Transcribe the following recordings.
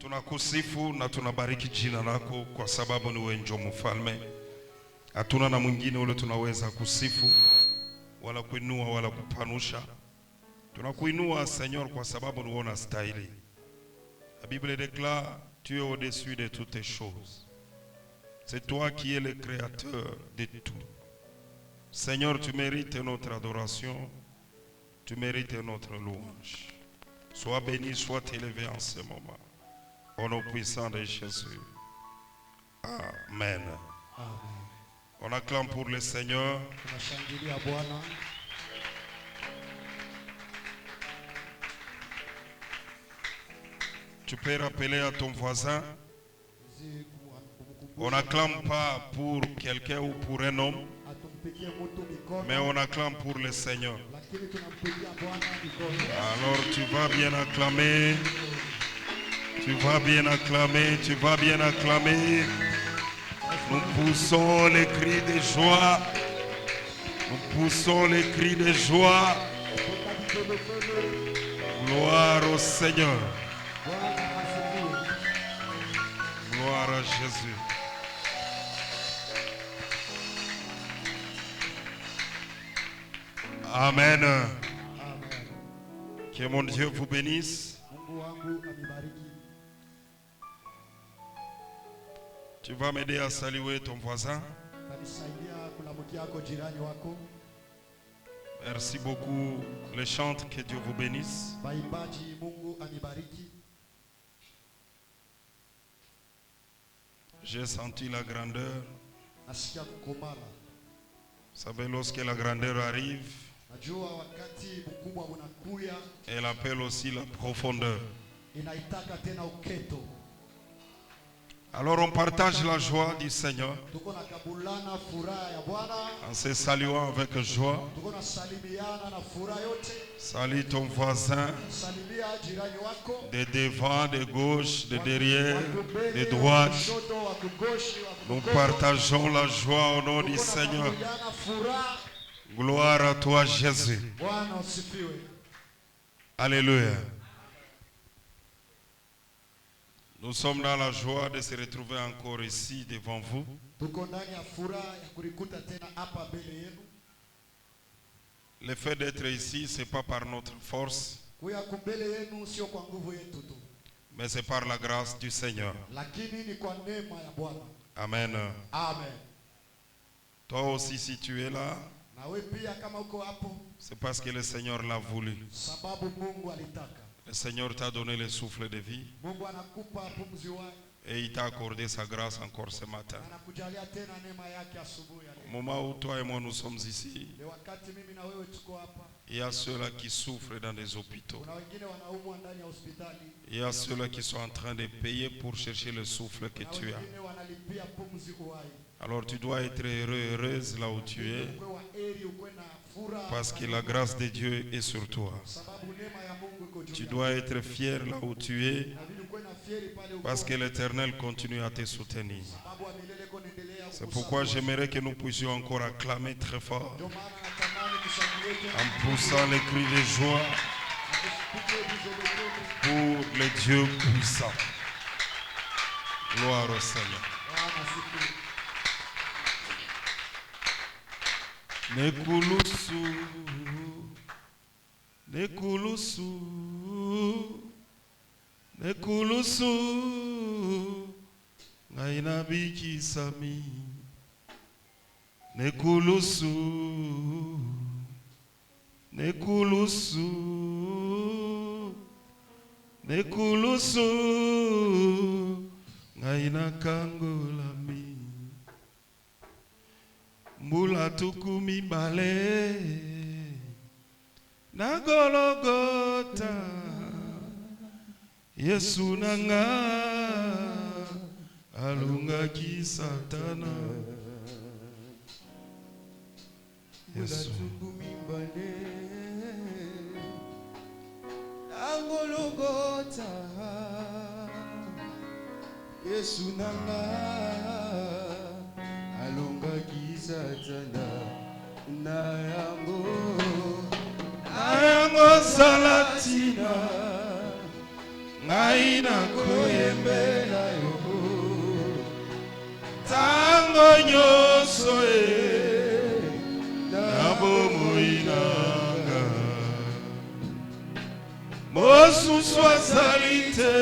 Tunakusifu na tunabariki jina lako kwa sababu ni wewe ndio mfalme. Hatuna na mwingine ule tunaweza kusifu wala kuinua wala kupanusha. Tunakuinua Seigneur kwa sababu ni wewe unastahili. La Bible déclare, tu es au-dessus de toutes choses. C'est toi qui es le créateur de tout. Seigneur, tu mérites notre adoration. Tu mérites notre louange. Sois béni, sois élevé en ce moment. Au nom puissant de Jésus. Amen. Amen. On acclame pour le Seigneur. Tunashangilia Bwana. Tu peux rappeler à ton voisin. On n'acclame pas pour quelqu'un ou pour un homme, mais on acclame pour le Seigneur. Alors tu vas bien acclamer. Tu vas bien acclamer. Tu vas bien acclamer. Nous poussons les cris de joie. Nous poussons les cris de joie. Gloire au Seigneur. Gloire à Jésus. Amen. Que mon Dieu vous bénisse. Tu vas m'aider à saluer ton voisin. Merci beaucoup. Les chantes, que Dieu vous bénisse. J'ai senti la grandeur. Vous savez, lorsque la grandeur arrive, elle appelle aussi la profondeur. Alors on partage la joie du Seigneur en se saluant avec joie. Salue ton voisin de devant, de gauche, de derrière, de droite. Nous partageons la joie au nom du Seigneur. Gloire à toi, Jésus. Alléluia. Nous sommes dans la joie de se retrouver encore ici devant vous. Le fait d'être ici, ce n'est pas par notre force, mais c'est par la grâce du Seigneur. Amen. Amen. Toi aussi, si tu es là, c'est parce que le Seigneur l'a voulu. Le Seigneur t'a donné le souffle de vie et il t'a accordé sa grâce encore ce matin. Au moment où toi et moi nous sommes ici, il y a ceux-là qui souffrent dans des hôpitaux. Il y a ceux-là qui sont en train de payer pour chercher le souffle que tu as. Alors tu dois être heureux, heureuse là où tu es, parce que la grâce de Dieu est sur toi. Tu dois être fier là où tu es, parce que l'Éternel continue à te soutenir. C'est pourquoi j'aimerais que nous puissions encore acclamer très fort, en poussant les cris de joie pour le Dieu puissant. Gloire au Seigneur. Nekulusu, nekulusu, nekulusu, ngaina biki sami. Nekulusu, nekulusu, nekulusu, ngaina kangolami. Mbula tukumi bale na Golgotha Yesu nanga alungaki Satana. Yesu tukumi bale na Golgotha Yesu nanga alungaki Satana na yango salatina ngai na koyemba tango nyonso na bomoi nanga mosusu azali te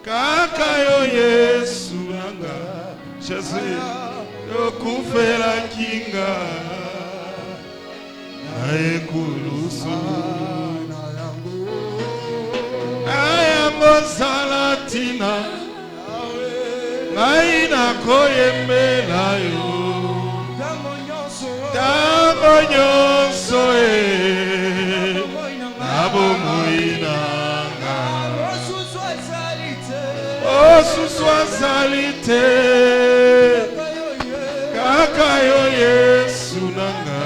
kaka yo Yesu nanga Jésus okufela kinga na ekulusu ayambo salatina ngai nakoyembela yo tango nyonso na bomoi nanga osusu azali te kaka yo Yesu nanga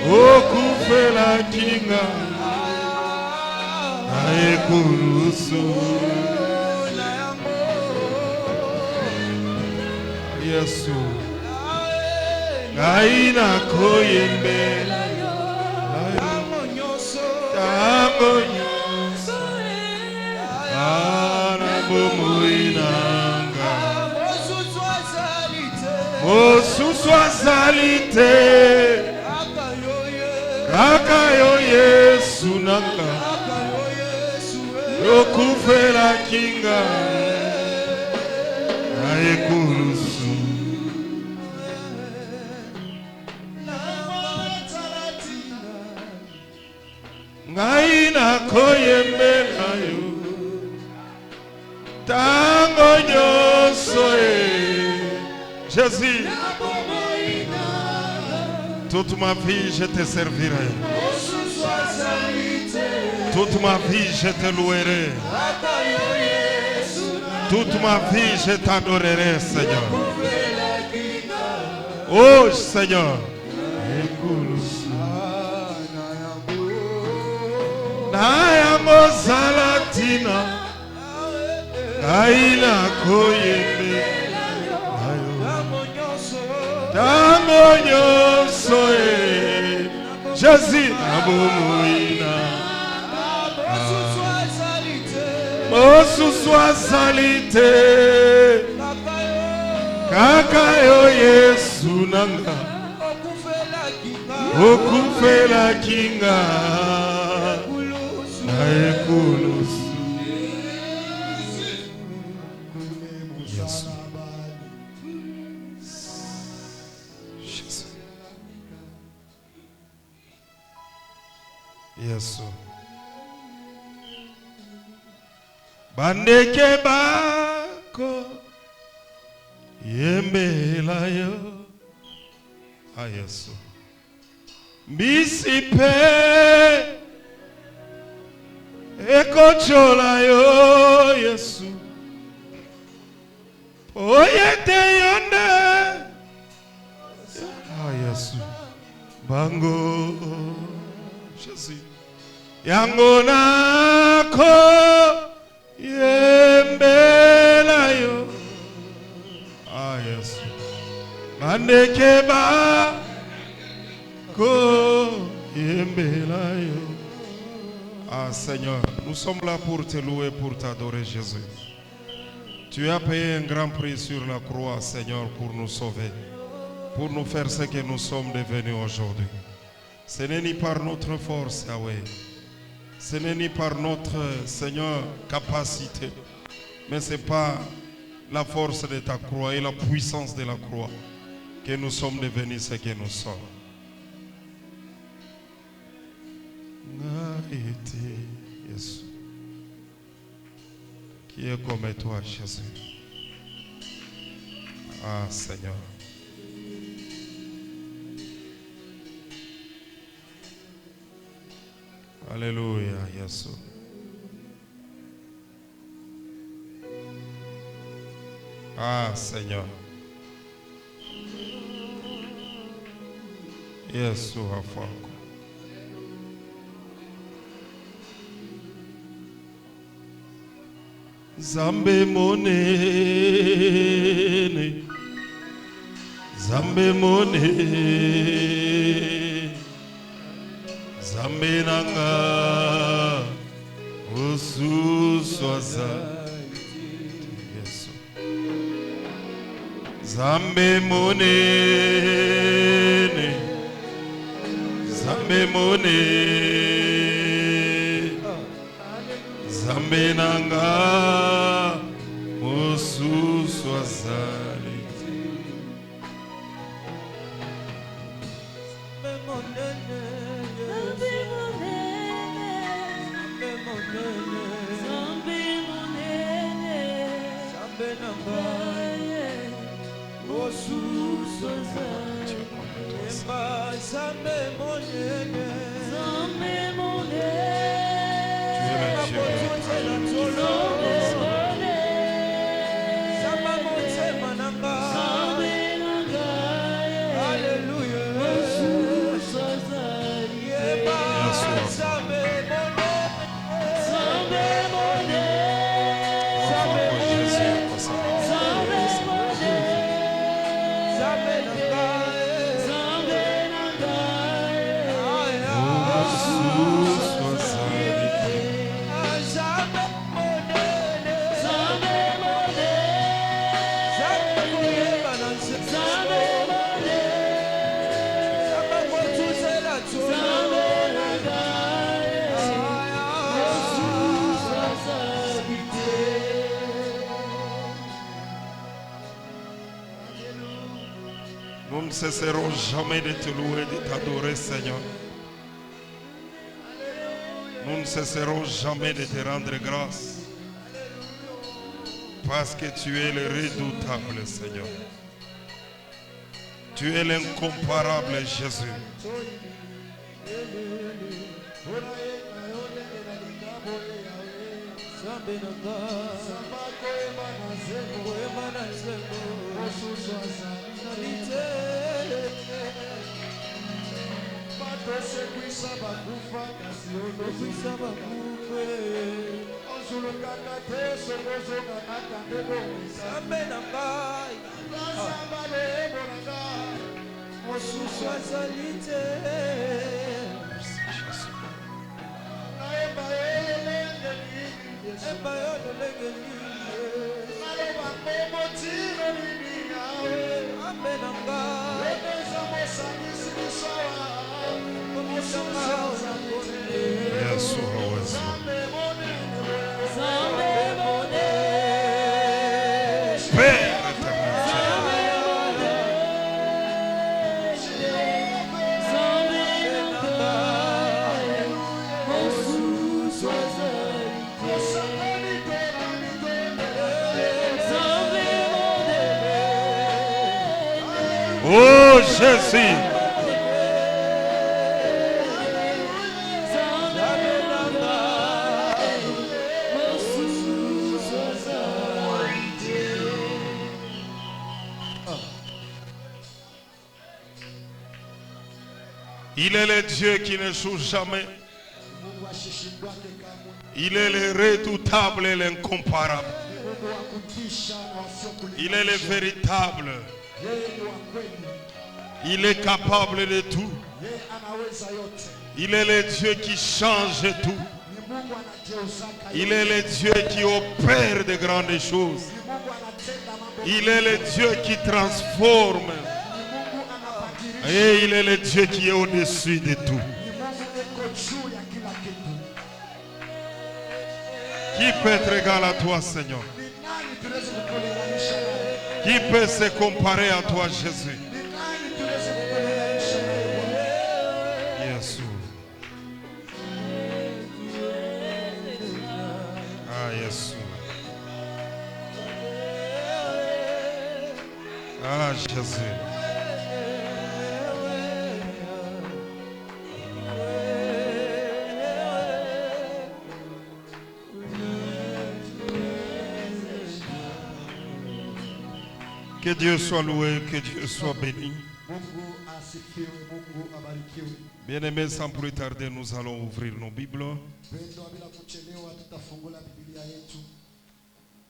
okufela kinga na ekulusu Yesu ngai nakoyembela tango nyonso na bomoi nanga mosusu azali te kaka yo Yesu nanga okufela kinga na ekulusu ngai nakoyembela yo tango nyonso Jésus, toute ma vie je te servirai, toute ma vie je te louerai, toute ma vie je t'adorerai Seigneur. Oh Seigneur, nayango zalatina aina koyembe tango nyonso Jésus abomoina mosusu azali te kaka yo Yesu nanga okufela kinga na ekulusu Yesu Yesu bandeke bako yembela yo Yesu mbisi pe ekochola yo Yesu oyete yonde Yesu bango Jésus yango nako yembela yo Yesu bandeke bako yembela yo. Seigneur, nous sommes là pour te louer, pour t'adorer Jésus. Tu as payé un grand prix sur la croix, Seigneur, pour nous sauver, pour nous faire ce que nous sommes devenus aujourd'hui. Ce n'est ni par notre force, Yahweh, ce n'est ni par notre, Seigneur, capacité, mais c'est par la force de ta croix et la puissance de la croix que nous sommes devenus ce que nous sommes. Jésus, qui est comme toi, Jésus. Seigneur. Alléluia, Jésus. Seigneur. Jésus a fait. Zambe monene, Zambe monene, Zambe nanga, Osu swaza, Yesu. Zambe monene, Zambe monene, Zambe nanga, mosusu azali. Nous ne cesserons jamais de te louer, de t'adorer, Seigneur. Nous ne cesserons jamais de te rendre grâce. Parce que tu es le redoutable, Seigneur. Tu es l'incomparable Jésus. Oh Jésus. Il est le Dieu qui ne joue jamais. Il est le redoutable et l'incomparable. Il est le véritable. Il est capable de tout. Il est le Dieu qui change tout. Il est le Dieu qui opère de grandes choses. Il est le Dieu qui transforme. Et il est le Dieu qui est au-dessus de tout. Qui peut être égal à toi, Seigneur? Qui peut se comparer à toi, Jésus? Jésus. Ah, Jésus. Ah, Jésus. Que Dieu soit loué, que Dieu soit béni. Bien-aimés, sans plus tarder, nous allons ouvrir nos Bibles.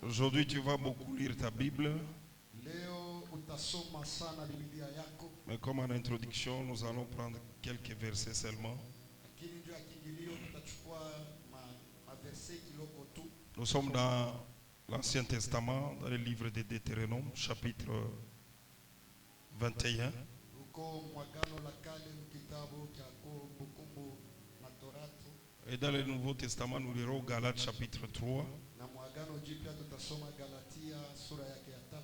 Aujourd'hui, tu vas beaucoup lire ta Bible. Mais comme en introduction, nous allons prendre quelques versets seulement. Nous sommes dans l'Ancien Testament, dans le livre de Deutéronome, chapitre 21. uko mwagano la kale mkitabu cha Kumbukumbu la Torati, Et dans le Nouveau Testament, nous lirons Galates chapitre 3, na mwagano jipya tutasoma Galatia sura yake ya 3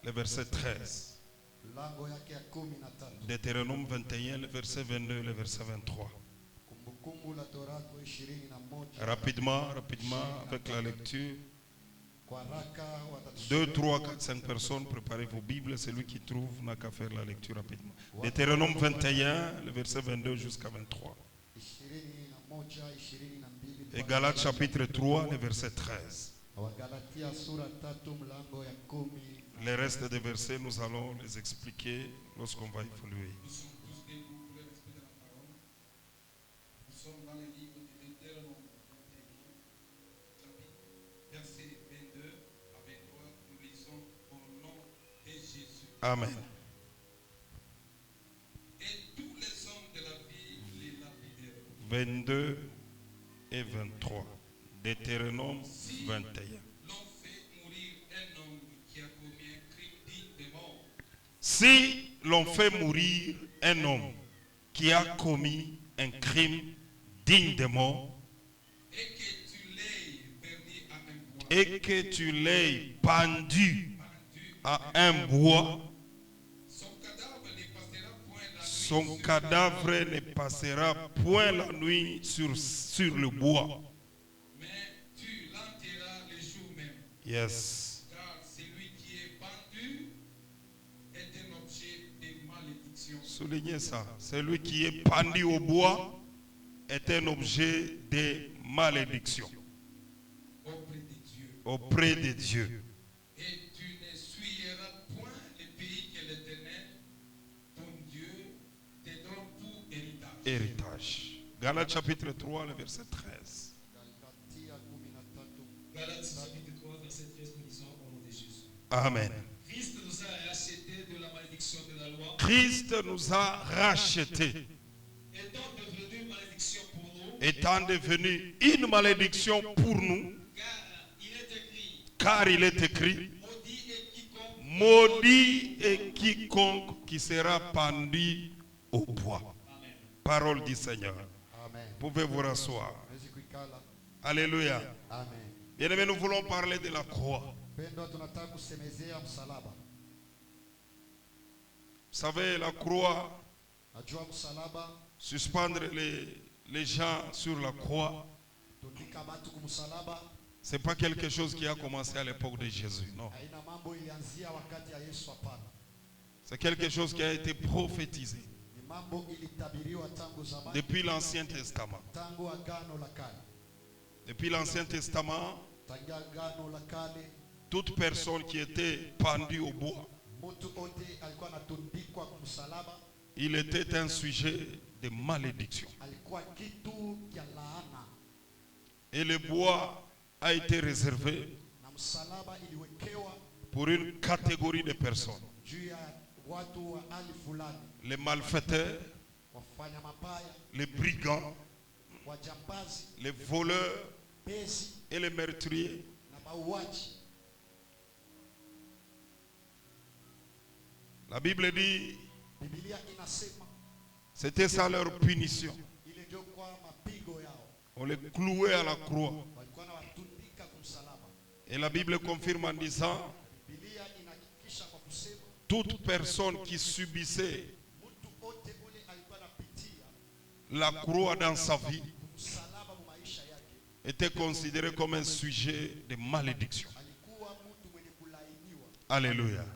le verset 13. lango yake ya 13. Deutéronome 21, le verset 22, le verset 23. Kumbukumbu la Torati 21. Rapidement, avec la lecture. Kwa haraka 2, 3, 4, 5 personnes, préparez vos Bibles. Celui qui trouve n'a qu'à faire la lecture rapidement. Deutéronome 21, le verset 22 jusqu'à 23. 21, 22. Et Galates chapitre 3, le verset 13. Wagalatia sura 3 mlango ya 10. Les restes des versets, nous allons les expliquer lorsqu'on va évoluer. Nous sommes tous debout pour le respect de la parole. Nous sommes dans le livre de Deutéronome 21, chapitre, verset 22 à 23. Nous lisons au nom de Jésus. Amen. Et tous les hommes de la ville les lapidèrent. 22 et 23. Deutéronome 21. L'on fait mourir un homme qui a commis un crime digne de mort. Si l'on fait mourir un homme qui a commis un crime digne de mort Et que tu l'aies verni à un bois. et que tu l'aies pendu Pendu, à un bois, son cadavre ne passera point la nuit. son cadavre ne passera point la nuit sur le bois. Mais tu l'enterras le jour même. Yes. Car celui qui est pendu est un objet de malédiction Soulignez ça. Celui qui est pendu au bois est un objet de malédiction auprès de Dieu. auprès de Dieu. Et tu ne souilleras point le pays que l'Éternel, ton Dieu, te donne pour héritage. Héritage. Galates chapitre 3, le verset 13. Galatia 13. Galates chapitre 3, verset 13, nous disons au nom de Jésus. Amen. Christ nous a rachetés de la malédiction de la loi, Christ nous a rachetés, étant devenu malédiction pour nous, étant devenu une malédiction pour nous, car il est écrit, car il est écrit, maudit maudit est et quiconque. quiconque qui sera pendu au bois. Amen. Parole du Seigneur. Amen. Pouvez vous rasseoir. Mwezi kuikala. Alléluia. Amen. Bien-aimés, nous voulons parler de la croix. Pendwa tunataka kusemezea msalaba. Vous savez, la croix, Najua msalaba, suspendre les gens sur la croix, tundika batu kumsalaba, c'est pas quelque chose qui a commencé à l'époque de Jésus. Non. haina mambo ilianzia wakati ya Yesu, hapana. C'est quelque chose qui a été prophétisé Ni mambo ilitabiriwa tangu zamani, depuis l'Ancien Testament. tangu agano la kale. Depuis l'Ancien Testament, Tangu agano la kale, toute personne qui était pendue au bois, mtu ote alikuwa anatundikwa kumsalaba, il était un sujet de malédiction. alikuwa kitu kya laana, Et le bois a été réservé na msalaba iliwekewa pour une catégorie de personnes. juu ya watu wa hali fulani, Les malfaiteurs, wafanya mabaya, les brigands, wajambazi, les voleurs bezi et les meurtriers. na mauaji. La Bible dit, Biblia inasema c'était ça leur punition. ile ndio kwa mapigo yao, On les clouait à la croix. walikuwa wanawatundika kumsalaba. Et la Bible confirme en disant, Biblia inahakikisha kwa kusema toute personne qui subissait mtu ote ule alikuwa anapitia la croix dans sa vie kumsalaba mu maisha yake, était considérée comme un sujet de malédiction. alikuwa mtu mwenye kulainiwa. Alléluia. Amen.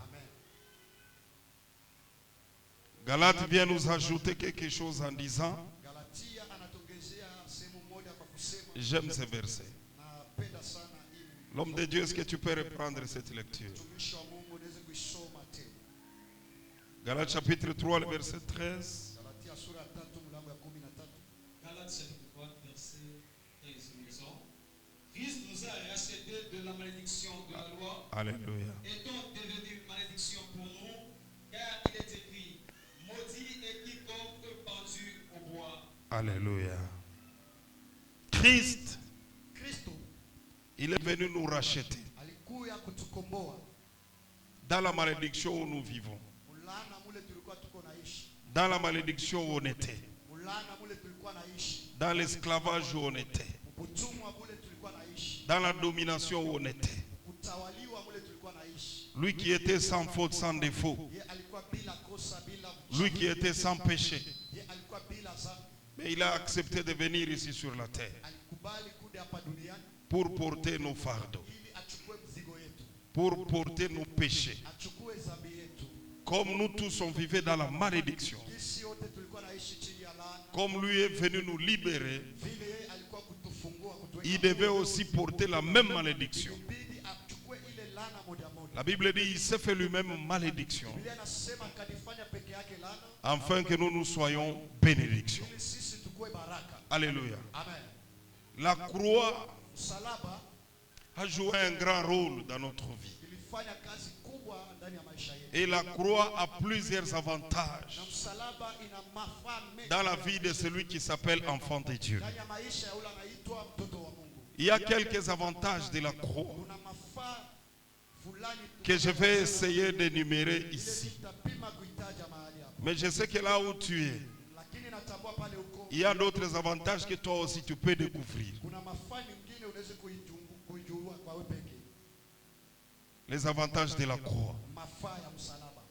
Galate vient nous ajouter quelque chose en disant, Galatia anatongezea sehemu moja kwa kusema, j'aime ce verset. napenda sana ili L'homme de Dieu, est-ce que tu peux reprendre cette lecture? mtumishi wa Mungu niweze kuisoma tena. Galates chapitre 3, le verset 13. Galatia sura ya 3 mlango ya 13. Galates chapitre 3, verset 13, nous lisons. Christ nous a rachetés de la malédiction de la loi, Alléluia. étant devenu malédiction pour nous, car il est écrit, maudit est quiconque pendu au bois. Alléluia. Christ, Kristo il est venu nous racheter alikuya kutukomboa dans la malédiction où nous vivons. mulana mule mule tulikuwa tuko naishi, dans la malédiction où on était, mulana mule tulikuwa naishi, dans l'esclavage où on était, utumwa mule tulikuwa naishi, dans la domination où on était. kutawaliwa mule tulikuwa naishi. Lui qui était sans faute, sans défaut, Ye alikuwa bila kosa, bila lui qui était sans péché, ye alikuwa bila dhambi. mais il a accepté de venir ici sur la terre Alikubali kuja hapa duniani pour porter nos fardeaux, ili achukue mzigo yetu, pour porter nos péchés. achukue dhambi yetu. Comme nous tous on vivait dans la malédiction, Sisi wote tulikuwa naishi chini ya laana, comme lui est venu nous libérer, vile yeye alikuwa kutufungua, kutuweka il devait aussi porter la même malédiction. ilibidi achukue ile laana moja moja. La Bible dit il s'est fait lui-même malédiction, Biblia inasema kanifanya peke yake laana afin que nous nous soyons bénédiction. ili sisi tukue baraka. Alléluia. Amen. La croix Msalaba a joué un grand rôle dans notre vie. ilifanya kazi kubwa ndani ya maisha yetu, Et la croix a plusieurs avantages na msalaba ina mafaa mengi dans la vie de celui qui s'appelle enfant de Dieu. ndani ya maisha ya yule anaitwa mtoto wa Mungu. Il y a quelques avantages de la croix Kuna mafaa fulani que je vais essayer d'énumérer ile ici. nitapima kuitaja mahali hapa, Mais je sais que là où tu es, lakini natambua pale uko il y a d'autres avantages que toi aussi tu peux découvrir. kuna mafaa mengine unaweza kuijua kwa wewe pekee. Les avantages de la croix. Mafaa ya msalaba,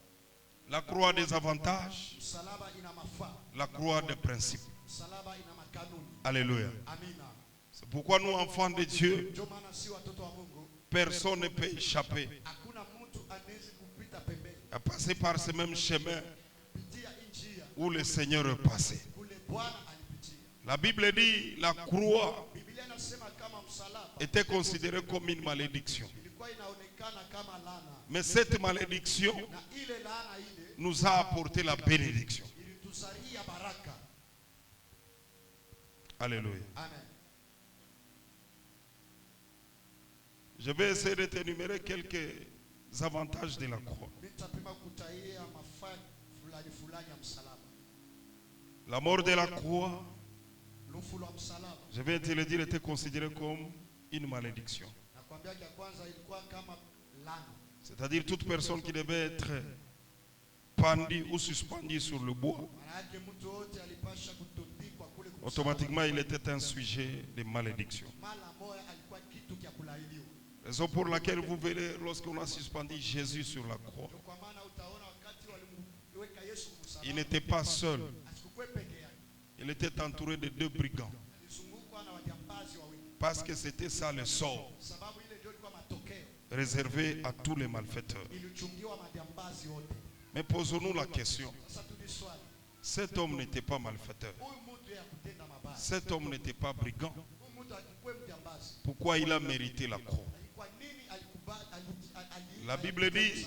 La croix a des avantages, msalaba ina mafaa, la croix a des principes. msalaba ina makanuni. Alléluia. Amina. C'est pourquoi nous, enfants de Dieu, Ndio maana si watoto wa Mungu, personne ne peut échapper hakuna mtu anaweza kupita pembeni, à passer par ce même chemin pitia njia où le Seigneur est passé. kule Bwana alipitia. La Bible dit la croix Biblia inasema kama msalaba était considérée comme une malédiction. ilikuwa inaonekana kama laana, Mais cette malédiction na ile laana ile nous a apporté la bénédiction. ilituzalia baraka. Alléluia. Amen. Je vais essayer de t'énumérer quelques avantages de la croix. Nitapima kutaia mafaa fulani fulani ya msalaba. La mort de la croix, Lufu la msalaba, je vais te le dire, était considérée comme une malédiction. nakwambia ya kwanza ilikuwa kama laana, C'est-à-dire toute personne qui devait être pendue ou suspendue sur le bois, maana yake mtu wote alipasha kutundikwa kule kwa automatiquement il était un sujet de malédiction. mara moja, alikuwa kitu cha kulailiwa. Raison pour laquelle vous verrez lorsqu'on a suspendu Jésus sur la croix, Kwa maana utaona wakati walimweka Yesu il msalaba, n'était pas seul, asikuwe peke yake, il était entouré de deux brigands. alizungukwa na wajambazi wawili, Parce que c'était ça le sort sababu ile ndio ilikuwa matokeo, réservé à tous les malfaiteurs. ilichungiwa majambazi wote. Mais posons-nous la question, Sasa tudiswali, cet homme n'était pas malfaiteur, huyu mtu ya kutenda mabaya, cet homme n'était pas brigand. huyu mtu alikuwa mjambazi, Pourquoi il a mérité la croix? kwa nini alikubali? La Bible dit,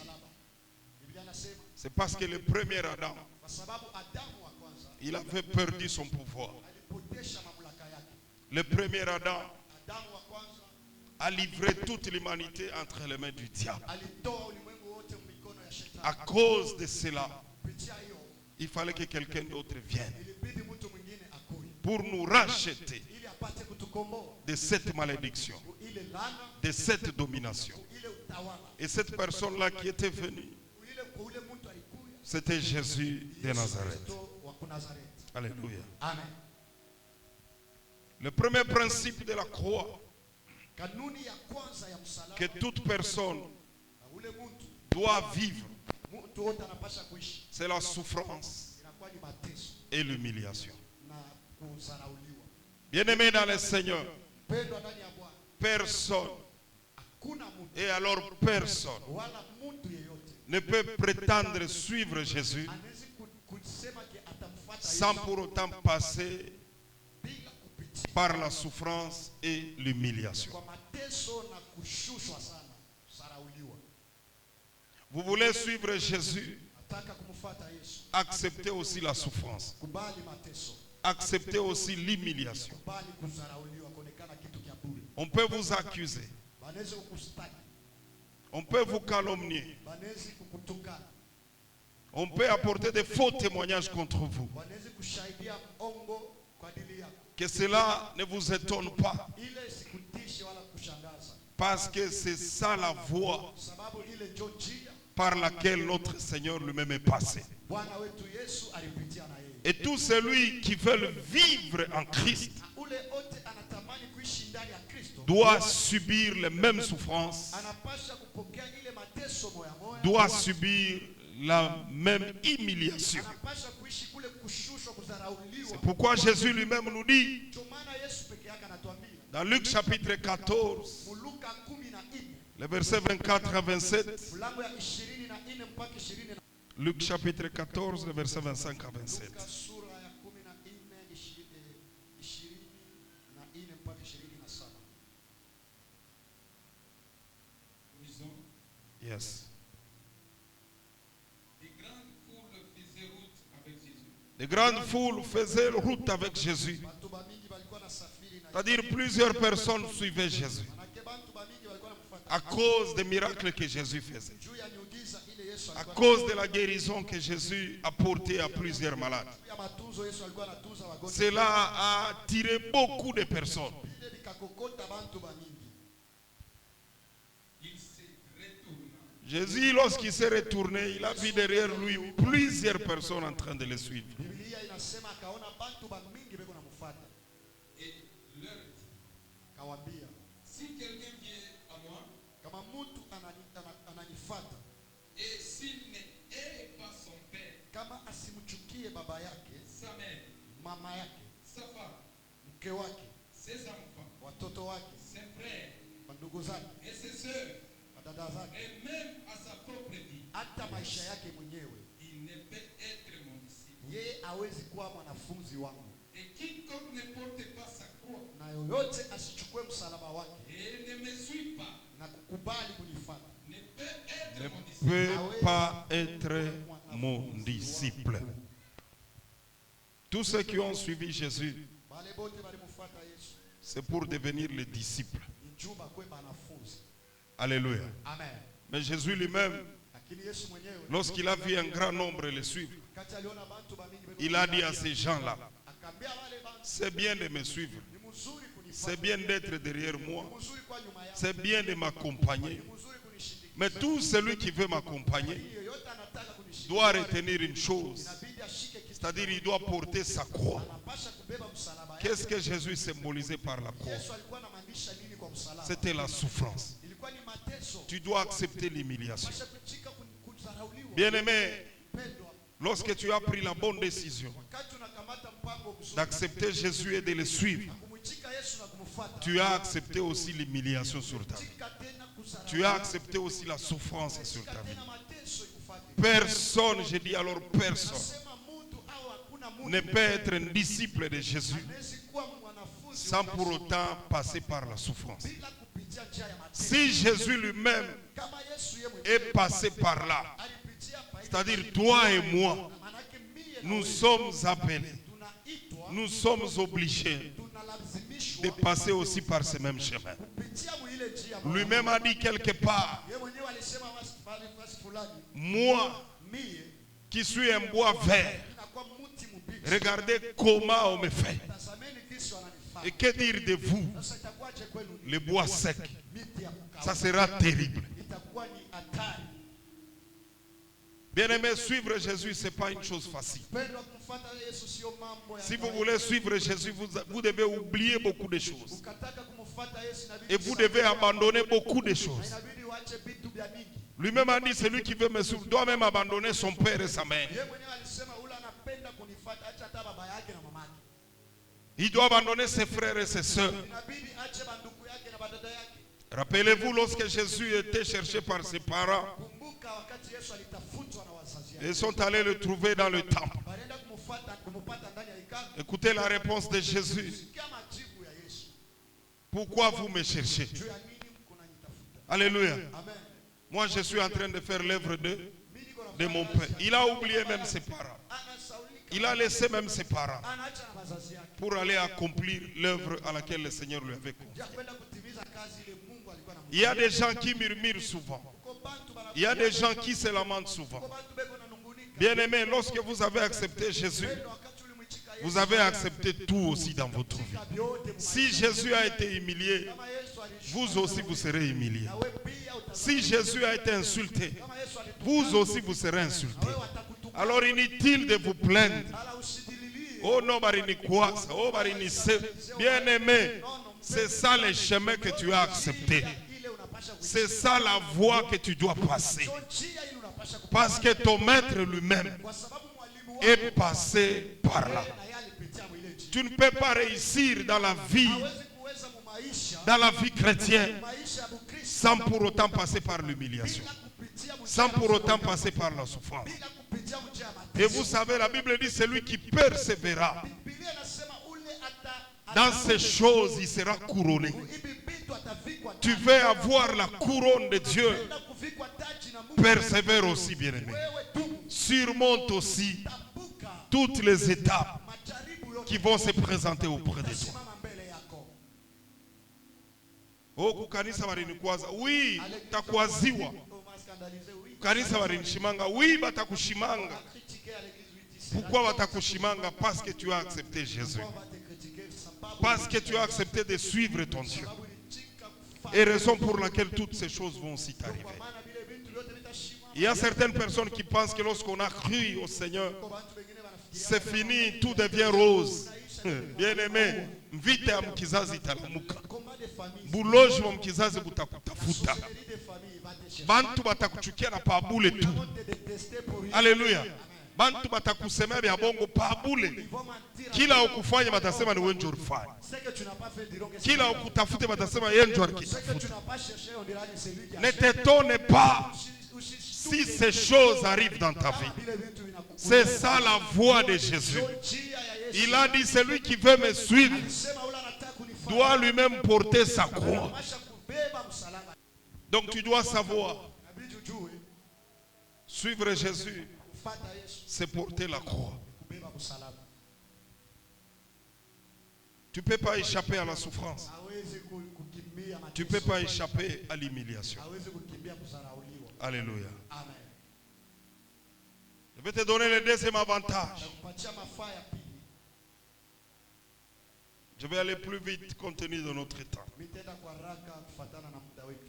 Biblia inasema c'est parce que le premier Adam, kwa sababu Adamu wa kwanza il avait perdu son pouvoir. alipotesha mamlaka yake. Le premier Adam Adamu wa kwanza a livré toute l'humanité entre les mains du diable. alitoa ulimwengu wote mikono ya shetani. À cause de cela, Kupitia hiyo il fallait que quelqu'un d'autre vienne ilibidi mtu mwingine akuje pour nous racheter ili apate kutukomboa de cette malédiction, ile laana, de cette domination. ile utawala, Et cette personne-là qui était venue, ule mtu alikuja c'était Jésus de Yesu Nazareth. Kristo wa Nazareti. Alléluia. Amen. Le premier principe de la croix, Kanuni ya kwanza ya msalaba, que toute personne na ule mtu doit vivre, wote anapasha kuishi, c'est la souffrance inakuwa ni mateso et l'humiliation. na kudharauliwa. Bien-aimés dans le Seigneur, Pendwa ndani ya Bwana, personne, hakuna mtu et alors personne, wala mtu yeyote ne peut prétendre suivre Jésus anawezi kusema ke atamfuata sans Yesu pour autant passer bila kupitia par la souffrance et l'humiliation. kwa mateso na kushushwa sana, sarauliwa. Vous voulez suivre Jésus, Nataka kumfuata Yesu, acceptez aussi la souffrance, kubali mateso, acceptez aussi l'humiliation. kubali kudharauliwa, kuonekana kitu cha bure. On peut vous accuser, Banaweza kukustaki, on peut vous calomnier, banaweza kukutukana, on peut apporter de faux témoignages contre vous. banaweza kushahidia ongo kwa ajili yako. Que cela ne vous étonne pas, Ile sikutishe wala kushangaza, parce que c'est ça la voie sababu ile ndio njia par laquelle notre Seigneur lui-même est passé. Bwana wetu Yesu alipitia na yeye. Et tous celui qui veulent vivre en Christ Ule ote anatamani kuishi ndani ya Kristo doit subir les mêmes souffrances, anapasha kupokea ile mateso moya moya, doit subir la même humiliation. anapasha kuishi kule kushushwa, kudharauliwa. C'est pourquoi Jésus lui-même nous dit Ndio maana Yesu peke yake anatuambia dans Luc chapitre 14, Luka 14 les versets 24 à 27, mlango ya 24 mpaka 20. Luc chapitre 14, les versets 25 à 27. Luka sura ya 14 24 mpaka 27. Nous lisons. Yes. Des grandes foules faisaient route avec De grandes foules faisaient route avec Jésus. Jésus. Watu bamingi walikuwa nasafiri na C'est-à-dire plusieurs personnes suivaient Jésus manake bantu bamingi walikuwa namfuata à cause des miracles que Jésus faisait, juu ya miujiza ile Yesu à alikuwa cause de la guérison que Jésus apportait à plusieurs malades. juu ya matunzo Yesu alikuwa anatuza wagonjwa. Cela a attiré beaucoup de personnes. Ile likakokota bantu bamingi. Il se retourna Jésus, lorsqu'il s'est retourné, il a vu derrière lui plusieurs personnes en train de le suivre. Biblia inasema akaona bantu bamingi beko namfuata. et leur dit, Kawaambia si quelqu'un vient à moi kama mtu ananifuata, et s'il n'est pas son père, kama asimchukie baba yake, sa mère, mama yake, sa femme, mke wake, ses enfants, watoto wake, ses frères ndugu zake, et ses sœurs, dada zake, et même à sa propre vie, hata maisha yake mwenyewe, il ne peut être mon disciple. yeye hawezi kuwa mwanafunzi wangu. Et quiconque ne porte pas sa croix Na yoyote asichukue msalaba wake et ne me suit pas, na kukubali kunifuata ne peut être Ne mon disciple. peut pas être mon disciple. Tous ceux qui ont suivi Jésus, bale bote balimfuata Yesu c'est pour devenir les disciples. ni juu bakwe banafunzi. Alléluia. Amen. Mais Jésus lui-même, Lakini Yesu mwenyewe lorsqu'il a vu un grand nombre les suivre, kati aliona bantu bamingi beko il a dit à ces gens-là, akaambia wale bantu, c'est bien de me suivre, ni mzuri c'est kunifuata, bien d'être derrière moi, ni mzuri kwa nyuma yangu, c'est bien de m'accompagner. ni mzuri kunishindikiza. Mais tout celui qui veut m'accompagner Lakini yoyote anataka kunishindikiza doit retenir une chose, inabidi ashike kitu, c'est-à-dire il doit porter sa croix. anapasha kubeba msalaba yake. Qu'est-ce que Jésus symbolisait par la croix? Yesu alikuwa anamaanisha nini kwa msalaba? C'était la souffrance. Ilikuwa ni mateso. Tu dois accepter l'humiliation. Pasha kuchika kudharauliwa. Bien-aimé, Pendwa, lorsque tu as pris la bonne décision wakati unakamata mpango mzuri d'accepter Jésus et de le suivre, kumchika Yesu na kumfuata, tu as accepté aussi l'humiliation sur ta vie. chika tena kudharauliwa. Tu as accepté aussi la souffrance sur Chika ta vie. tena mateso ikufuate. Personne, je dis alors personne, Nasema mtu au hakuna mtu ne peut être un disciple de Jésus anaweza kuwa mwanafunzi sans wa pour Yesu autant passer par la souffrance. bila kupitia njia ya mateso. Si Jésus lui-même Kama Yesu yeye est mwenyewe passé par là, alipitia pa ile c'est-à-dire toi et moi, manake mie na nous wewe sommes appelés, tunaitwa, nous sommes obligés tunalazimishwa de passer aussi par ce même chemin. kupitia ile njia. Lui-même a dit quelque part, Yeye mwenyewe alisema basi fulani, moi mie qui suis un bois vert, inakuwa mti mbichi. regardez comment on me fait. Tazameni Kristo ananifanya. Et que dire de vous, Sasa itakuwaje kwenu? le bois sec? Miti ya kukauka. Ça sera terrible. Itakuwa ni hatari. Bien-aimé, suivre Jésus, ce n'est pas une chose facile. Pendwa, kumfuata Yesu sio mambo ya Si vous kawaida. voulez suivre Jésus, vous devez oublier beaucoup de choses. Ukataka kumfuata Yesu inabidi Et vous devez abandonner beaucoup de na choses. inabidi uache vitu vya mingi. Lui-même a dit, celui qui veut me suivre doit même abandonner son père et sa mère. Yeye mwenyewe alisema ule anapenda kunifuata acha hata baba yake na mama yake. Il doit abandonner ses frères et ses sœurs. Inabidi ache banduku yake na badada yake. Rappelez-vous, lorsque Jésus était cherché par ses parents, Kumbuka wakati Yesu alitafutwa na wazazi yake. ils sont allés le trouver dans le temple. Walienda kumupata ndani ya hekalu. Écoutez la réponse de Jésus. Sikia majibu ya Yesu. Pourquoi vous me cherchez? Juu ya nini mnanitafuta? Alléluia. Amen. Moi, je suis en train de faire l'œuvre de Mimi niko nafanya mon kazi père. ya- Il a oublié même ses parents. Anasaulika. Il a laissé même ses parents Anaacha na wazazi yake. pour aller accomplir l'œuvre à laquelle le Seigneur lui avait confié. Ya kwenda kutimiza kazi ile Mungu alikuwa Il y a des gens qui murmurent souvent. Il y a des gens qui se lamentent souvent. Bien-aimés, lorsque vous avez accepté Jésus, vous avez accepté tout aussi dans votre vie. Si Jésus a été humilié, vous aussi vous serez humiliés. na wewe pia utakuwa. Si Jésus a été insulté, Kama Yesu alitukana, vous aussi vous serez insultés. wewe watakutukana. Alors inutile de vous plaindre. Ala usidililie. Oh non, Barini Kwasa, oh Barini bien-aimé, c'est ça le chemin que tu as accepté. Ile unapasha C'est ça la voie que tu dois passer. njia ile unapasha kupita. Parce que ton maître lui-même Kwa sababu mwalimu wako est passé par là. na yeye alipitia mwile njia. Tu ne peux pas réussir dans la vie, Hawezi kuweza mu maisha, dans la vie chrétienne, maisha ya Ukristo sans pour autant passer par l'humiliation, bila kupitia mu sans pour autant passer par la souffrance. bila kupitia njia ya Et mateso. vous savez, la Bible dit, celui qui persévérera Biblia inasema ule dans ces choses, il sera couronné. hivi vitu atavikwa Tu veux avoir la couronne de Dieu, na kuvikwa taji na Mungu. persévère aussi, bien-aimé. Wewe tu Surmonte aussi tambuka toutes les étapes majaribu yote qui vont se présenter auprès de toi. simama mbele yako. Oh, kukanisa walinikwaza. Oui, takwaziwa. On va scandaliser, oui. Kanisa walinishimanga. Oui, batakushimanga. Critiquer à l'église, oui, ici. Pourquoi batakushimanga? Parce que tu as accepté Jésus. On va te critiquer sababu Parce que tu as accepté de suivre ton Dieu. sababu ulitika kufa. Et raison pour laquelle toutes ces choses vont aussi t'arriver. Kwa maana vile vitu vyote vitashimama. Il y a certaines personnes qui pensent que lorsqu'on a cru au Seigneur, Kwa watu wengine wanafikiria c'est fini, tout devient rose. Bien-aimé, mvite ya mkizazi italamuka. combat de famille, Buloji wa mkizazi butakutafuta. série de famille va te chercher. Bantu batakuchukia na pabule tu. Ils vont te détester pour rien. Haleluya. Bantu batakusemea vya bongo pabule. Ils vont mentir. Kila ukufanya batasema ni wewe ndio ulifanya. Ce que tu n'as pas fait diront que c'est Kila toi. ukutafute batasema yeye ndio Ce que alikitafuta. tu n'as pas cherché, on dira que c'est lui qui a Ne cherché. t'étonne pas si ces choses arrivent dans ta vie. Vile vitu vinakukuta. C'est ça la voie de Jésus. Njia ya Yesu. Il a dit, celui qui veut me suivre Alisema ule anataka kunifuata. doit lui-même porter sa croix. Anapasha kubeba msalaba. Donc tu dois savoir, Inabidi ujue suivre Jésus, kufuata Yesu, c'est porter la croix. kubeba msalaba. Tu ne peux pas échapper à la souffrance. Hawezi kukimbia Tu ne mateso. peux pas échapper à l'humiliation. Hawezi kukimbia kudharauliwa. Alléluia. Amen. Je vais te donner le deuxième avantage. Nakupatia mafaa ya pili. Je vais aller plus vite compte tenu de notre temps. Mitenda kwa haraka kufuatana na muda wetu.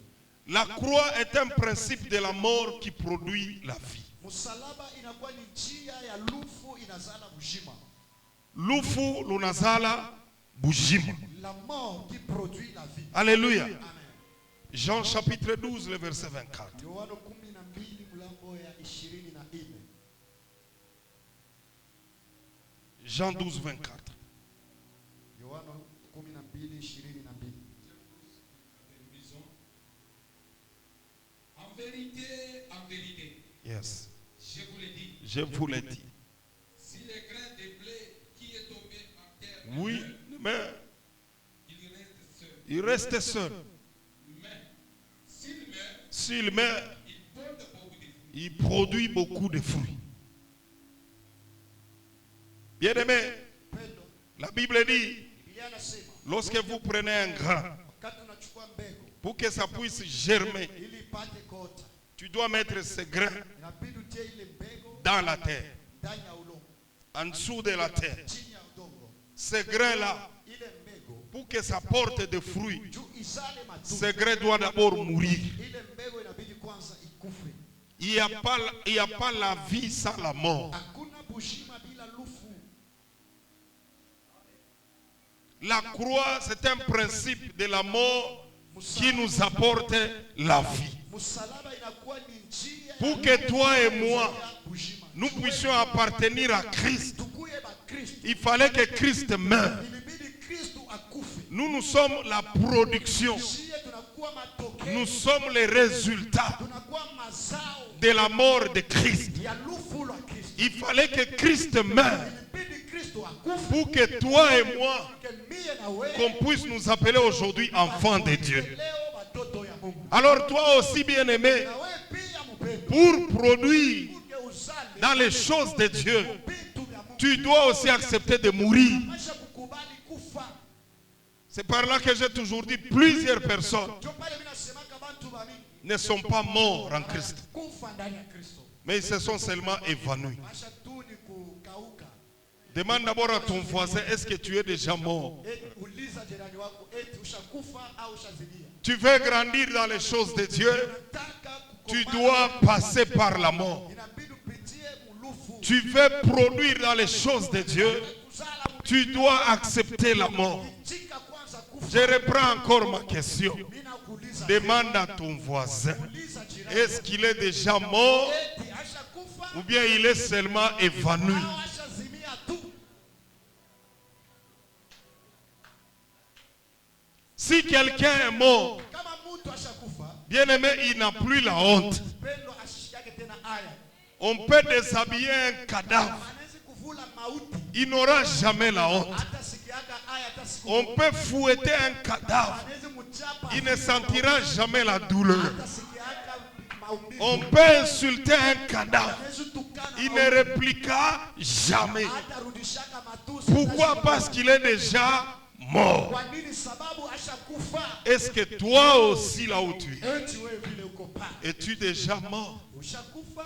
La croix est un principe de la mort qui produit la vie. Msalaba inakuwa ni njia ya lufu inazala bujima. Lufu lunazala bujima. La mort qui produit la vie. Alléluia. Amen. Jean chapitre 12, le verset 24. Yohana 12 mlango ya 24. Jean 12, 24. Yohana 12 22. En vérité, Yes. je vous le dis, Je vous l'ai dit. si le grain de blé qui est tombé en terre, Oui, mais il reste seul. il reste seul. Mais s'il meurt, S'il meurt, il porte beaucoup de fruits. il produit beaucoup de fruits. Bien-aimé, Pendo, la Bible dit, Biblia inasema lorsque vous prenez un grain, wakati unachukua mbegu pour que ça puisse germer, ili ipate kota, tu dois mettre ce grain inabidi utie ile mbegu dans la terre, ndani ya udongo, en dessous de la terre. chini ya udongo. Ce grain-là, Ile mbegu pour que ça porte des fruits, juu izale ce matunda. grain doit d'abord mourir. Ile mbegu inabidi kwanza ikufe. Il n'y a pas la vie sans la mort. Hakuna bushima bila lufu. La croix, c'est un principe de la mort qui nous apporte la vie. Msalaba inakuwa ni njia Pour que toi et moi, ya bushima. nous puissions appartenir à Christ, Tukuye ba Kristo. il fallait que Christ meure. Ilibidi Kristo akufe. Nous sommes la production. Sisi tunakuwa matokeo. Nous sommes les résultats Tunakuwa mazao de la mort de Christ. ya lufu la Kristo. Il fallait que Christ meure Ilibidi Kristo akufe. pour que toi et moi, Que mie na wewe qu'on puisse nous appeler aujourd'hui enfants de Dieu. leo watoto ya Mungu. Alors toi aussi, bien-aimé, Na wewe pia mpendo. pour produire Pour que uzale dans les choses de Dieu, vitu vya Mungu. tu dois aussi accepter de mourir. Unapaswa kukubali kufa. C'est par là que j'ai toujours dit, plusieurs personnes Ndio pale mimi nasemaka bantu ba mingi ne sont pas morts en Christ, kufa ndani ya Kristo. mais ils se sont seulement évanouis. Masha tu ni kukauka. Demande d'abord à ton voisin, est-ce que tu es déjà mort? Uliza jirani wako eti ushakufa au ushazimia. Tu veux grandir dans les choses de Dieu, Unataka tu kukomaa dois passer par la mort. inabidi upitie mulufu. Tu veux produire dans les choses de Dieu, Kuzala tu dois accepter la mort. mchika kwanza kufa. Je reprends encore ma question. Mimi nakuuliza. Demande à ton voisin, Uliza jirani. est-ce qu'il est déjà mort Eti ashakufa ou bien il est seulement évanoui? au ashazimia tu. Si quelqu'un est mort, Kama mtu ashakufa, bien aimé, il n'a plus la honte. pendo ashishike tena aya. On peut déshabiller un cadavre, Anaweza kuvula mauti. il n'aura jamais la honte. Hata sikiaka aya hata siku. On peut fouetter un cadavre, Anaweza mchapa. il ne sentira jamais la douleur. Hata sikiaka maumivu. On peut insulter un cadavre, Anaweza tukana. il ne répliquera jamais. Hata rudishaka matusi. Pourquoi? Parce qu'il est déjà mort. Kwa nini? Sababu ashakufa. Est-ce que toi aussi là où tu es, Eti wewe vile uko pale. es-tu déjà mort? Ushakufa.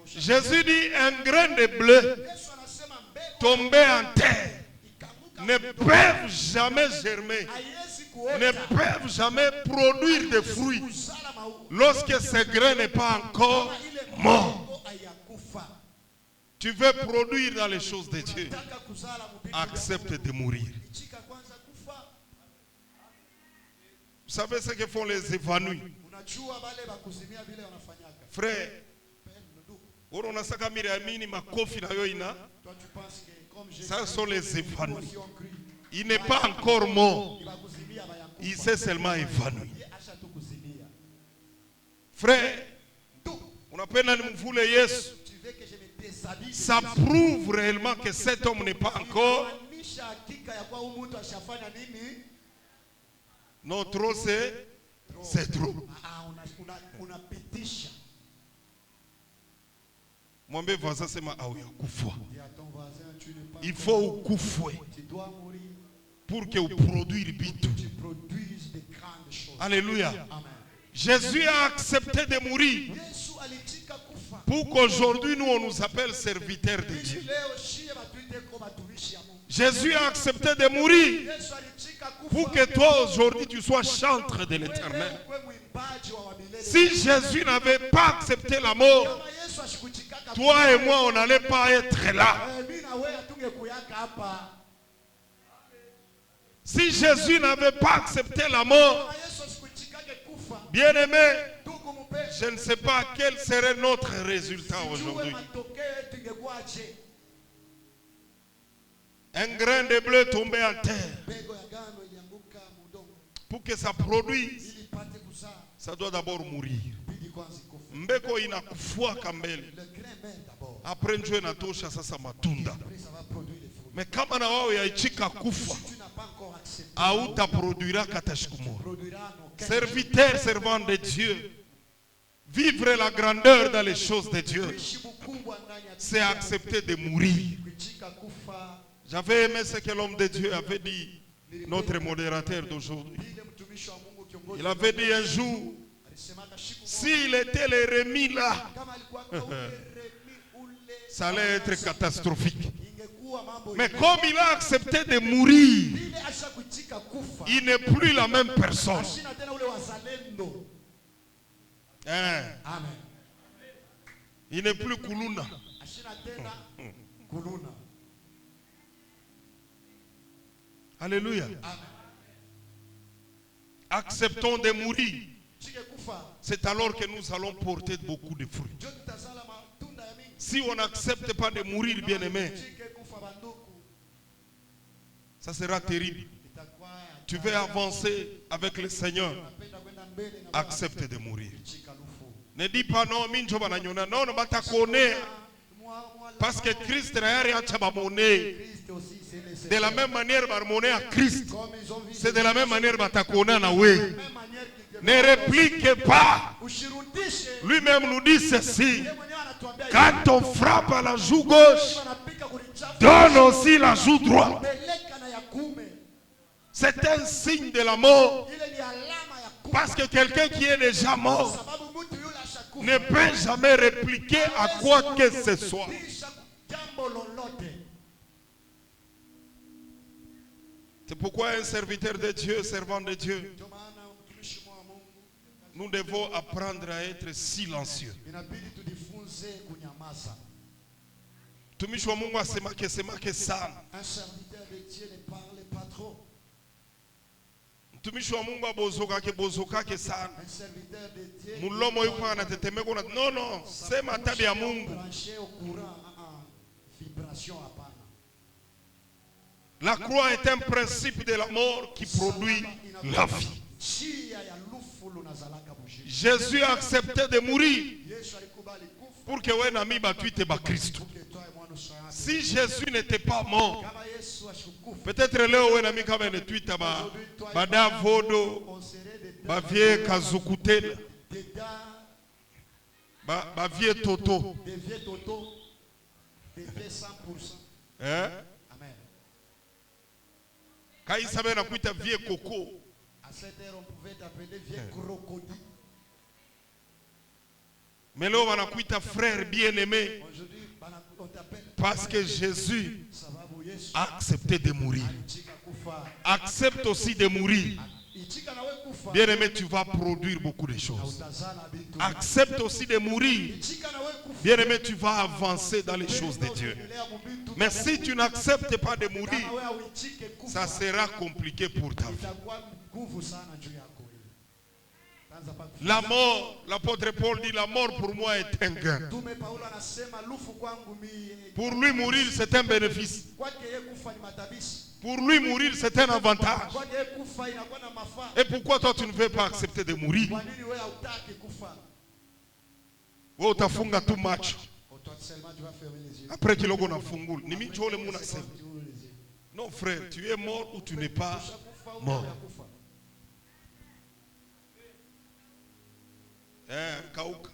Jésus dit, un grain de bleu Yesu anasema mbegu tombé en terre ikamuka ne peuvent jamais germer, haiwezi ne kuota. peuvent jamais produire de fruits Kuzala mau. lorsque ce grain n'est pas encore Ile mort. mbegu hayakufa. Tu veux produire dans les choses de Dieu, Unataka kuzala mbichi. accepte de mourir. Ichika kwanza kufa. Vous savez ce que font les évanouis? Unajua wale bakuzimia vile wanafanyaka. Frère, Pendo ndugu. oro unasaka miriamini makofi na yo ina, Toi tu penses que comme j'ai ça sont les évanouis. si on crie, Il n'est pas encore mort, bakuzimia bayakufa. il s'est seulement évanoui. Ye acha tu kuzimia. Frère, Ndugu, unapenda nimvule Yesu, tu veux que je me déshabille? ça prouve réellement que cet homme n'est pas encore. Maanisha hakika ya kwa huyu mtu ashafanya nini? Non, trop c'est trop. Unapitisha. Mwambie voisin sema au ya kufa. Dis à ton voisin, tu n'es pas Il faut ukufwe tu dois mourir pour que uproduire bitu. tu produises de grandes choses. Alléluia. Amen. Jésus a accepté de mourir Yesu alitika kufa. pour qu'aujourd'hui nous on nous appelle serviteurs de Dieu. Ili leo shie batuite ko batumishi ya Mungu. Jésus a accepté de mourir Yesu alitika kufa. pour que toi aujourd'hui tu sois chantre de l'Éternel. Wewe mwimbaji wa milele. Si Jésus n'avait pas accepté la mort, Kama Yesu ashikuchikaka toi et moi on n'allait pas être là. mimi na wewe tungekuyaka hapa. Si Jésus n'avait pas accepté la mort, Kama Yesu ashikuchikake kufa. bien aimé, Ndugu mpendwa. je ne sais pas quel serait notre résultat aujourd'hui. Matokeo yetu ingekuwaje? Un grain de bleu tombé en terre, Mbegu ya ngano ilianguka mudongo pour que ça produise, ili ipate kuzaa, ça doit d'abord mourir. bidi kwanza ikufe. Mbeko inakufuaka mbele, Le grain meurt d'abord. après njo inatosha sasa matunda. Après ça va produire les fruits. Mais kama na wao yaichika kufa, Si tu n'as pas encore accepté, hautaproduira hata siku tu moja. produiras non qu'un Serviteur, servant de Dieu, vivre la grandeur dans les choses de Dieu, kuishi mkubwa ndani ya c'est accepter de mourir. kuchika kufa. J'avais aimé ce que l'homme de Dieu avait dit, notre modérateur d'aujourd'hui. Ile mtumishi wa Mungu kiongozi Il avait dit un jour, alisemaka siku moja s'il était le remis là, kama alikuwa ule remi ule ça allait être catastrophique. ingekuwa mambo Mais ile. comme il a accepté de mourir, Ile asha kuchika kufa. il n'est plus la même personne. Ashina tena ule wazalendo. Hein? Amen. Il n'est plus Kuluna. Ashina tena kununa. Alléluia. Amen. Acceptons de mourir. Chike kufa. C'est alors que nous allons porter beaucoup de fruits. Ndio tutazala matunda ya mingi. Si on n'accepte pas de mourir, bien aimé, Chike kufa banduku. ça sera terrible. Itakuwa ya Tu veux avancer avec le Seigneur, napenda kwenda mbele na Bwana. accepte de mourir. Chika lufu. Ne dis pas non, minjo bananyona. Non, non, batakonea. Parce que Christ n'a rien à bamonner. Christ aussi c'est le De la même manière, barmonner à Christ. comme ils ont vu. C'est de la même manière, batakona na we. Même manière qu'il Ne réplique pas. ushirudishe. Lui-même nous dit ceci. Yeye mwenyewe anatuambia Quand on frappe à la joue gauche, anapika kulichafu. donne aussi la joue droite. Peleka na ya kume. C'est un signe de la mort. Ile ni alama ya kufa. Parce que quelqu'un qui est déjà mort Sababu mtu yule ashakufa. ne peut jamais répliquer à quoi que ce soit. Kisha C'est pourquoi un serviteur de Dieu, servant de Dieu, Ndio maana mtumishi wa Mungu nous devons apprendre à être silencieux. inabidi tujifunze kunyamaza. Mtumishi wa Mungu asemake sana. Un serviteur de Dieu ne parle pas trop. Mtumishi wa Mungu abozokake sana. Un serviteur de Dieu Mulomo yuko anatetemeka na no, sema tabi ya Mungu. branché au courant vibration hapana. La croix est un principe de la mort qui produit la vie. Chia ya lufu lunazalaka bushi. Jésus a accepté de mourir Yesu alikubali kufa pour que we na mi batuite ba Kristo. pour que toi et moi nous soyons. Si Jésus n'était pas mort, Kama Yesu ashukufa, peut-être leo we na mi kama ne tuita ba Davodo, on serait des ba vie Kazukutela, dedans, ba vie Toto. des vieux toto, des vieux 100%. Hein? Amen. Kaisa be na kuita vie Koko. À cette heure, on pouvait t'appeler vieux crocodile. Mais leo wanakuita frère bien-aimé Aujourd'hui, on t'appelle parce que Jésus sababu Yesu a accepté de mourir. alichika kufa. Accepte aussi de mourir. Ichika nawe kufa. Bien-aimé, tu vas produire beaucoup de Na choses. utazala vitu. Accepte aussi de mourir. Ichika nawe kufa. Bien-aimé, tu vas avancer dans les choses de Dieu. Mais si tu n'acceptes pas de mourir, Kama wewe uitike kufa, ça sera compliqué pour ta vie. itakuwa nguvu sana juu yako. Tanza pa kufa. La mort, l'apôtre Paul dit, la mort pour moi est un gain. Tume Paulo anasema lufu kwangu mie. Pour lui, mourir, c'est un bénéfice. Kwake yeye kufa ni matabishi. Pour lui, mourir, c'est un avantage. Kwake yeye kufa inakuwa na mafaa. Et pourquoi toi, tu ne veux pas accepter de mourir? Kwa nini wewe hautaki kufa? Wewe utafunga tu macho. Toi seulement tu vas fermer les yeux. Après kilogo unafungula. Ni mimi chole muna sema. Tu ouvres les yeux. Non frère, tu es mort ou tu n'es pas Ushakufa au mort. hujakufa? Kauka.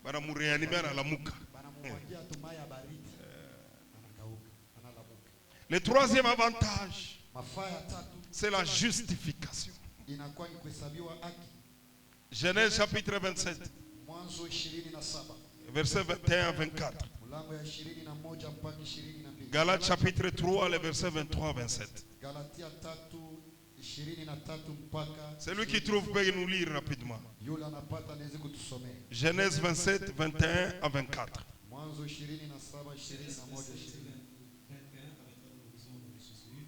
Bana mureanime analamuka. Banamumwagia tu mai ya baridi. Anakauka, analamuka. Le troisième avantage, Mafaa ya tatu c'est la justification. inakuwa ni kuhesabiwa haki. Genèse chapitre 27, Mwanzo 27 verset 21 à 24. mlango ya 21 mpaka 22. Galates chapitre 3, le verset 23 à 27. Galatia 3:23 mpaka. Celui qui trouve peut nous lire rapidement. Yule anapata anaweza kutusomea. Genèse 27, 21 à 24. Mwanzo 27, 21, 20.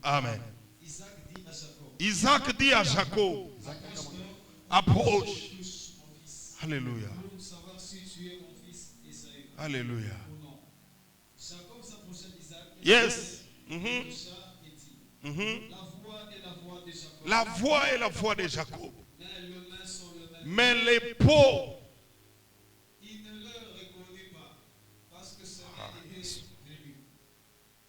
Amen. Isaac dit à Jacob, Isaac dit à Jacob, approche. Alléluia. pour savoir si tu es mon fils Esaü Alléluia. ou non. Jacob s'approcha d'Isaac et Yes. s'approcha et dit, la voix est la voix de Jacob, La voix est la voix de Jacob. mais les mains sont les mains. Mais les peaux, Il ne le reconnut pas, parce que sa main était velue.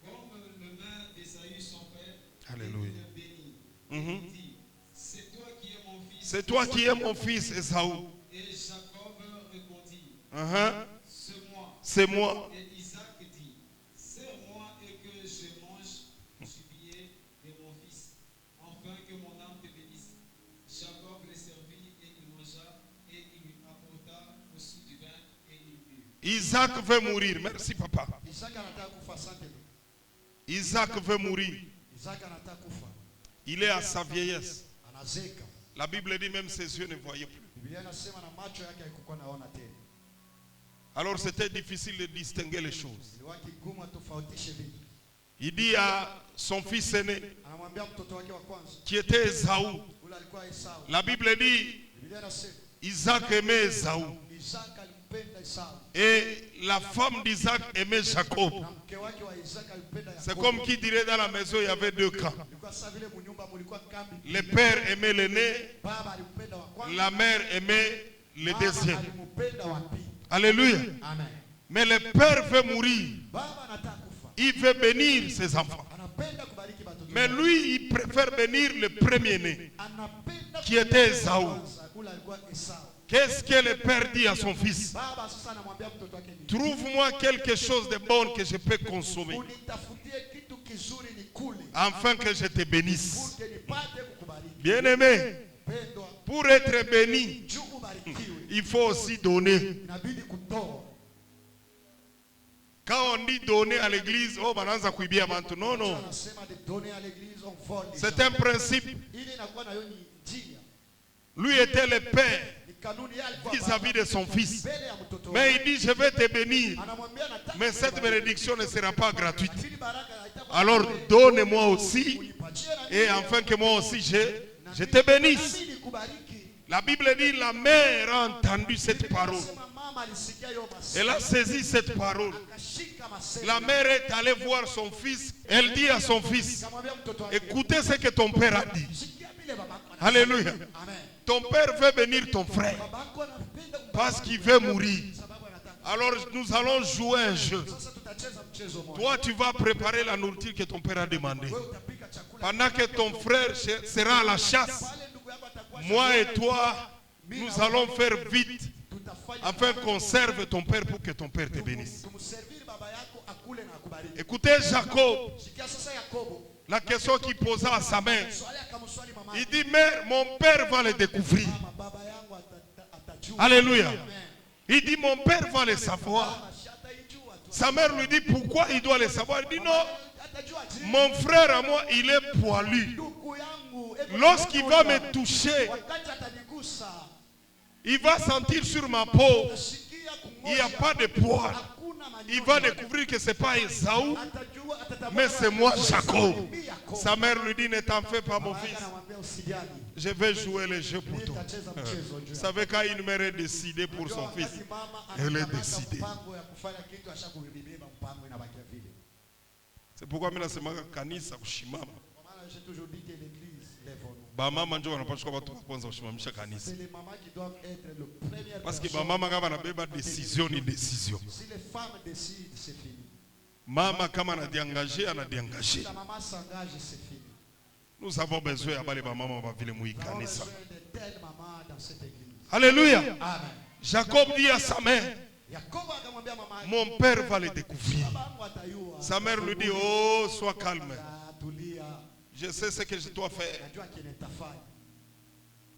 Comme les mains d'Esaü, son frère, Alléluia. était béni. Mhm. Il dit, c'est toi qui es mon fils. C'est toi qui es mon fils Esaü. Et Jacob répondit, c'est moi. C'est moi. Et Isaac dit, serre-moi et que je mange du gibier de mon fils, afin que mon âme te bénisse. Jacob le servit et il mangea, et il lui apporta aussi du vin et il but. Isaac veut mourir. Merci papa. Isaac anataka kufa. Asante. Isaac veut mourir. Isaac anataka kufa. Il est à sa vieillesse. Anazeka. La Bible dit même ses yeux ne voyaient plus. Biblia inasema na macho yake haikuwa naona tena. Alors c'était difficile de distinguer les choses. Ilikuwa kigumu atofautishe vitu. Il dit à son fils aîné, Anamwambia mtoto wake wa kwanza, qui était Esaü. ule alikuwa Esau. La Bible dit, Biblia inasema Isaac aimait Esaü. Isaac alimpenda Esau. Et la femme d'Isaac aimait Jacob. Na mke wake wa Isaac alimpenda Yakobo. C'est comme qui dirait dans la maison, il y avait deux camps. Ilikuwa sasa vile mnyumba mlikuwa kambi. Le père aimait l'aîné, Baba alimpenda wa kwanza. la mère aimait le Mama deuxième. alimpenda wa pili. Alléluia. Amen. Mais le père veut mourir. Baba anataka kufa. Il veut bénir ses enfants. Anapenda kubariki watoto. Mais lui, il préfère bénir le premier-né. Anapenda Qui était kubariki Esau. kwanza. Ule alikuwa Esau. Qu'est-ce que le père dit à son fils? Baba sasa anamwambia mtoto wake hivi. Trouve-moi quelque chose de bon que je peux consommer, Unitafutie kitu kizuri nikule. afin que je te bénisse. Pour que nipate kukubariki. Bien-aimé, Pendwa, pour être béni, juu ubarikiwe. il faut aussi donner. Inabidi kutoa. Quand on dit donner à l'église, oh, bananza kuibia bantu. Non, non. Anasema de donner à l'église, on vole les C'est gens. un principe. Ili inakuwa nayo ni njia. Lui était le père Ni kanuni yake kwa vis-à-vis de son fils. mbele ya mtoto Mais wake. il dit, je vais te bénir. Anamwambia nataka Mais cette bénédiction ne sera pas gratuite. lakini baraka haitakuwa Alors wewe. donne-moi aussi, Unipatie na et mimi. afin que moi aussi je te bénisse. Nami nikubariki. La Bible dit, la mère a entendu cette parole. Anasema mama alisikia hiyo masema. Elle a saisi cette parole. Akashika masema. La mère est allée voir son fils. Elle dit à son fils, Akamwambia mtoto wake. écoutez ce que ton père a dit. Sikia vile babako anasema. Alléluia. Amen. Ton père veut bénir ton frère Babako anapenda parce qu'il veut mourir. sababu anataka. Alors nous allons jouer un jeu. Sasa tutacheza mchezo mmoja. Toi, tu vas préparer la nourriture que ton père a demandé. Wewe utapika chakula. Pendant que ton frère sera à la chasse, Pale ndugu yako atakuwa moi et toi, nous allons faire vite tutafanya afin qu'on serve ton père pour que ton père te bénisse. tumserviri baba yako akule na akubariki. Écoutez Jacob, Sikia sasa Yakobo. la question qu'il posa à sa mère. Swali akamswali mama. Il dit, mère, mon père va le découvrir. Mama, baba yangu atajua. Alléluia. Amen. Il dit, mon père va le savoir. Mama, si ataijua tu. Sa mère lui dit, pourquoi il doit le savoir? Il dit, non, Atajua je. mon frère à moi, il est poilu. Ndugu yangu. Lorsqu'il va me toucher, Wakati atanigusa. il va sentir sur ma peau, Sikia il n'y a pas de poil. hakuna manyoya. Il va découvrir que ce n'est pas Esaü, Atajua atatambua. mais c'est moi, Jacob. Mimi Yakobo. Sa mère lui dit, ne t'en fais pas, mon Mama yake fils. anamwambia usijali. Je vais jouer le jeu pour toi. Nitacheza mchezo juu. Vous savez, quand une mère est décidée pour son fils, elle est décidée. C'est pourquoi mimi nasemaka kanisa kushimama. Bamama ndio wanapaswa watu wa kwanza kushimamisha kanisa. Parce que bamama kama anabeba decision ni decision. Si les femmes décident, c'est fini. Mama kama anadiangaje anadiangaje. La maman s'engage, c'est fini. Nous avons besoin ya bale bamama ba vile mui Nous avons kanisa. besoin de telles mamans dans cette église. Alléluia. Amen. Jacob dit à sa mère, Yakobo akamwambia mama yake, mon père va le découvrir. babangu atayua. Sa mère lui dit, oh, sois calme. Tulia. Je sais ce que je dois faire. Najua kile nitafanya.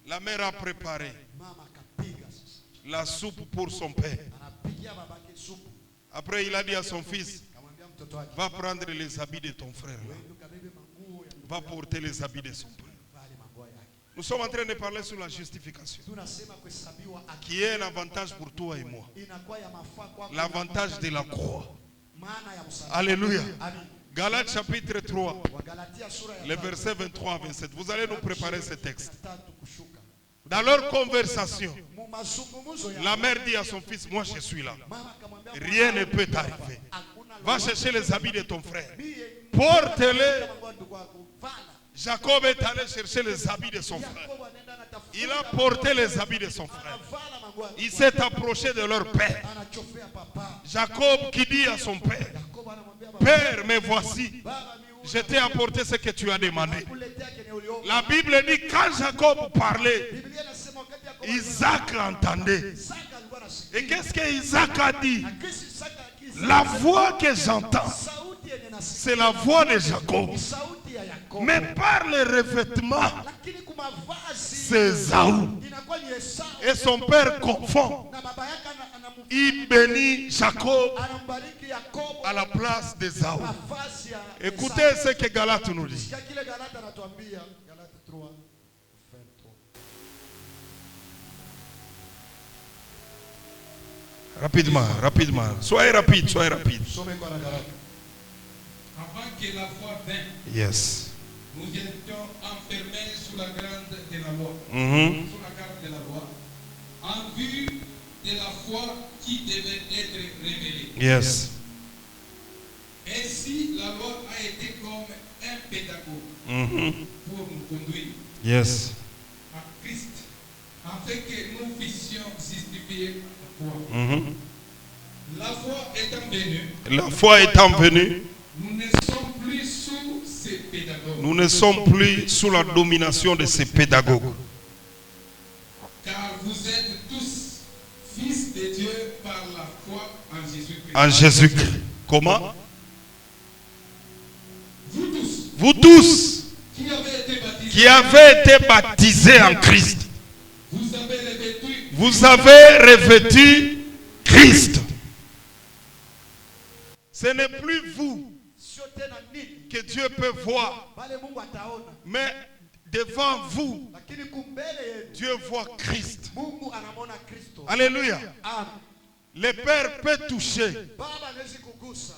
La mère a préparé Mama akapiga sasa. la soupe pour son père. Anapigia babake supu. Après, il a dit à son fils, Akamwambia mtoto wake, va prendre les habits de ton frère. Là. "Wewe kabebe manguo ya ndugu Va yako, porter les habits de son père. vale manguo yake." Nous sommes en train de parler sur la justification, Tunasema kuhesabiwa haki. qui est un avantage pour toi et moi. Inakuwa ya mafaa kwako. L'avantage de la croix. Maana ya msalaba. Alléluia. Amen. Galates chapitre 3, Wagalatia sura ya les 3, versets 23 à 27. Vous allez nous préparer ce texte. tatu kushuka. Dans leur conversation, Mu mazungumzo ya la mère dit à son fils, moi je suis là. mama akamwambia, Rien ne peut t'arriver. hakuna Va lolote. chercher les habits de ton frère. Mie, Porte-les. manguo ya ndugu yako, vala. Jacob est allé chercher les habits de son frère. Yakobo anaenda anatafuta Il a porté les habits de son frère. anavala manguo ya Il s'est approché de leur père. anachofea papa. Jacob qui dit à son père, Yakobo anamwambia baba, Père, me voici. baba mi Je t'ai apporté ce que tu as demandé. kuletea kenye uliomba. La Bible dit, quand Jacob parlait, Biblia inasema wakati Yakobo Isaac entendait. Isaka alikuwa anasikia. Et qu'est-ce que Isaac a dit? Na kisi Isaka akisikia, La voix que j'entends, sauti yenye nasikia c'est la voix de Jacob. ni sauti ya Yakobo. Mais par les revêtements, Lakini kumavazi c'est Esaü. inakuwa ni Esau. Et son père confond. Na baba yake Il bénit Jacob anambariki Yakobo à la place d'Esaü. nafasi ya Écoutez ce que Galate nous dit. Sikia kile Galata anatuambia, Galata 3, 23. Rapidement, rapidement. Soyez rapide, soyez rapide. Some kwa na Galata. Avant que la foi vint, Yes. nous étions enfermés sous la garde de la loi. Mhm. Sous la garde de la loi, en vue de la foi qui devait être révélée. Yes. Ainsi, la loi a été comme un pédagogue Mhm. pour nous conduire Yes. à Christ, afin que nous puissions justifier la foi. Mhm. La foi étant venue, La foi étant venue, nous ne sommes plus sous ces pédagogues, nous ne sommes plus sous la domination de ces pédagogues. car vous êtes tous fils de Dieu par la foi en Jésus-Christ. En Jésus-Christ. Comment? Vous tous Vous tous qui avez été baptisés, qui avez été baptisés en Christ, vous avez revêtu vous avez revêtu Christ. Ce n'est plus vous sio tena nini que Dieu peut voir, bale Mungu ataona, mais devant vous, lakini kumbele yenu Dieu voit Christ. Mungu anamwona Kristo. Alléluia. Amen. Le Père peut toucher. Baba anaweza kugusa,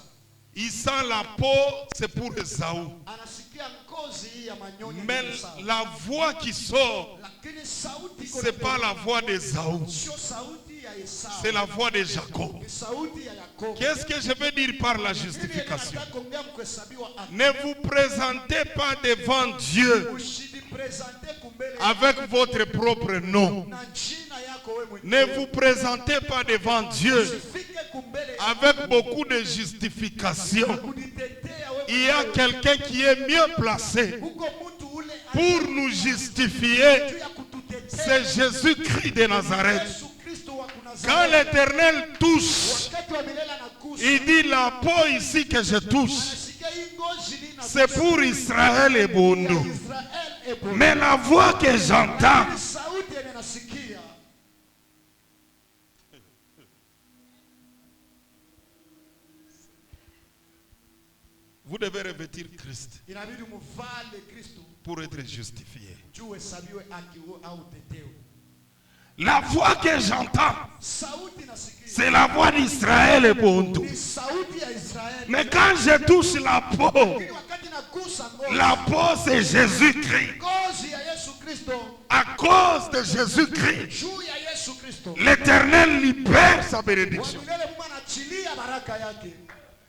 Il sent la peau, c'est pour Esaü. anasikia ngozi ya manyonyo Mais ya Esau. la voix qui sort, Lakini sauti iko ce n'est pas la ndani. voix d'Esaü, Sio sauti ya Esau. c'est la voix de Jacob. Ni sauti ya Yakobo. Qu'est-ce que je veux dire par la Nini justification? nataka kuongea mkuhesabiwa haki. Ne vous présentez pas devant Dieu Usijipresente kumbele avec votre propre nom. na jina yako wewe mwenyewe. Ne vous présentez pas devant Dieu Usifike kumbele avec beaucoup de justifications. kujitetea wewe. Il y a quelqu'un qui est mieux placé Huko mtu ule pour nous justifier. juu ya kututetea. C'est Jésus-Christ de Nazareth. Yesu Kristo wa Quand Nazareti. l'Éternel touche, Wakati wa milele anagusa. il dit la peau ici que je touche, Anasikia hii ngozi ni na c'est pour Israël et Bondo. Israel et Bondo. Mais la voix que j'entends, Ni sauti yenye nasikia. vous devez revêtir Christ Inabidi muvale Kristo pour être justifié. juu hesabiwe haki au utetewe. La voix que j'entends, Sauti nasikia. c'est la voix d'Israël et Bondo. Ni sauti ya Israeli. Mais quand je touche la peau, Lakini wakati nagusa ngozi. la peau c'est Jésus-Christ. Ngozi ya Yesu Kristo. À cause de Jésus-Christ, Juu ya Yesu Kristo. l'Éternel libère sa bénédiction. Wa milele Mungu anaachilia baraka yake.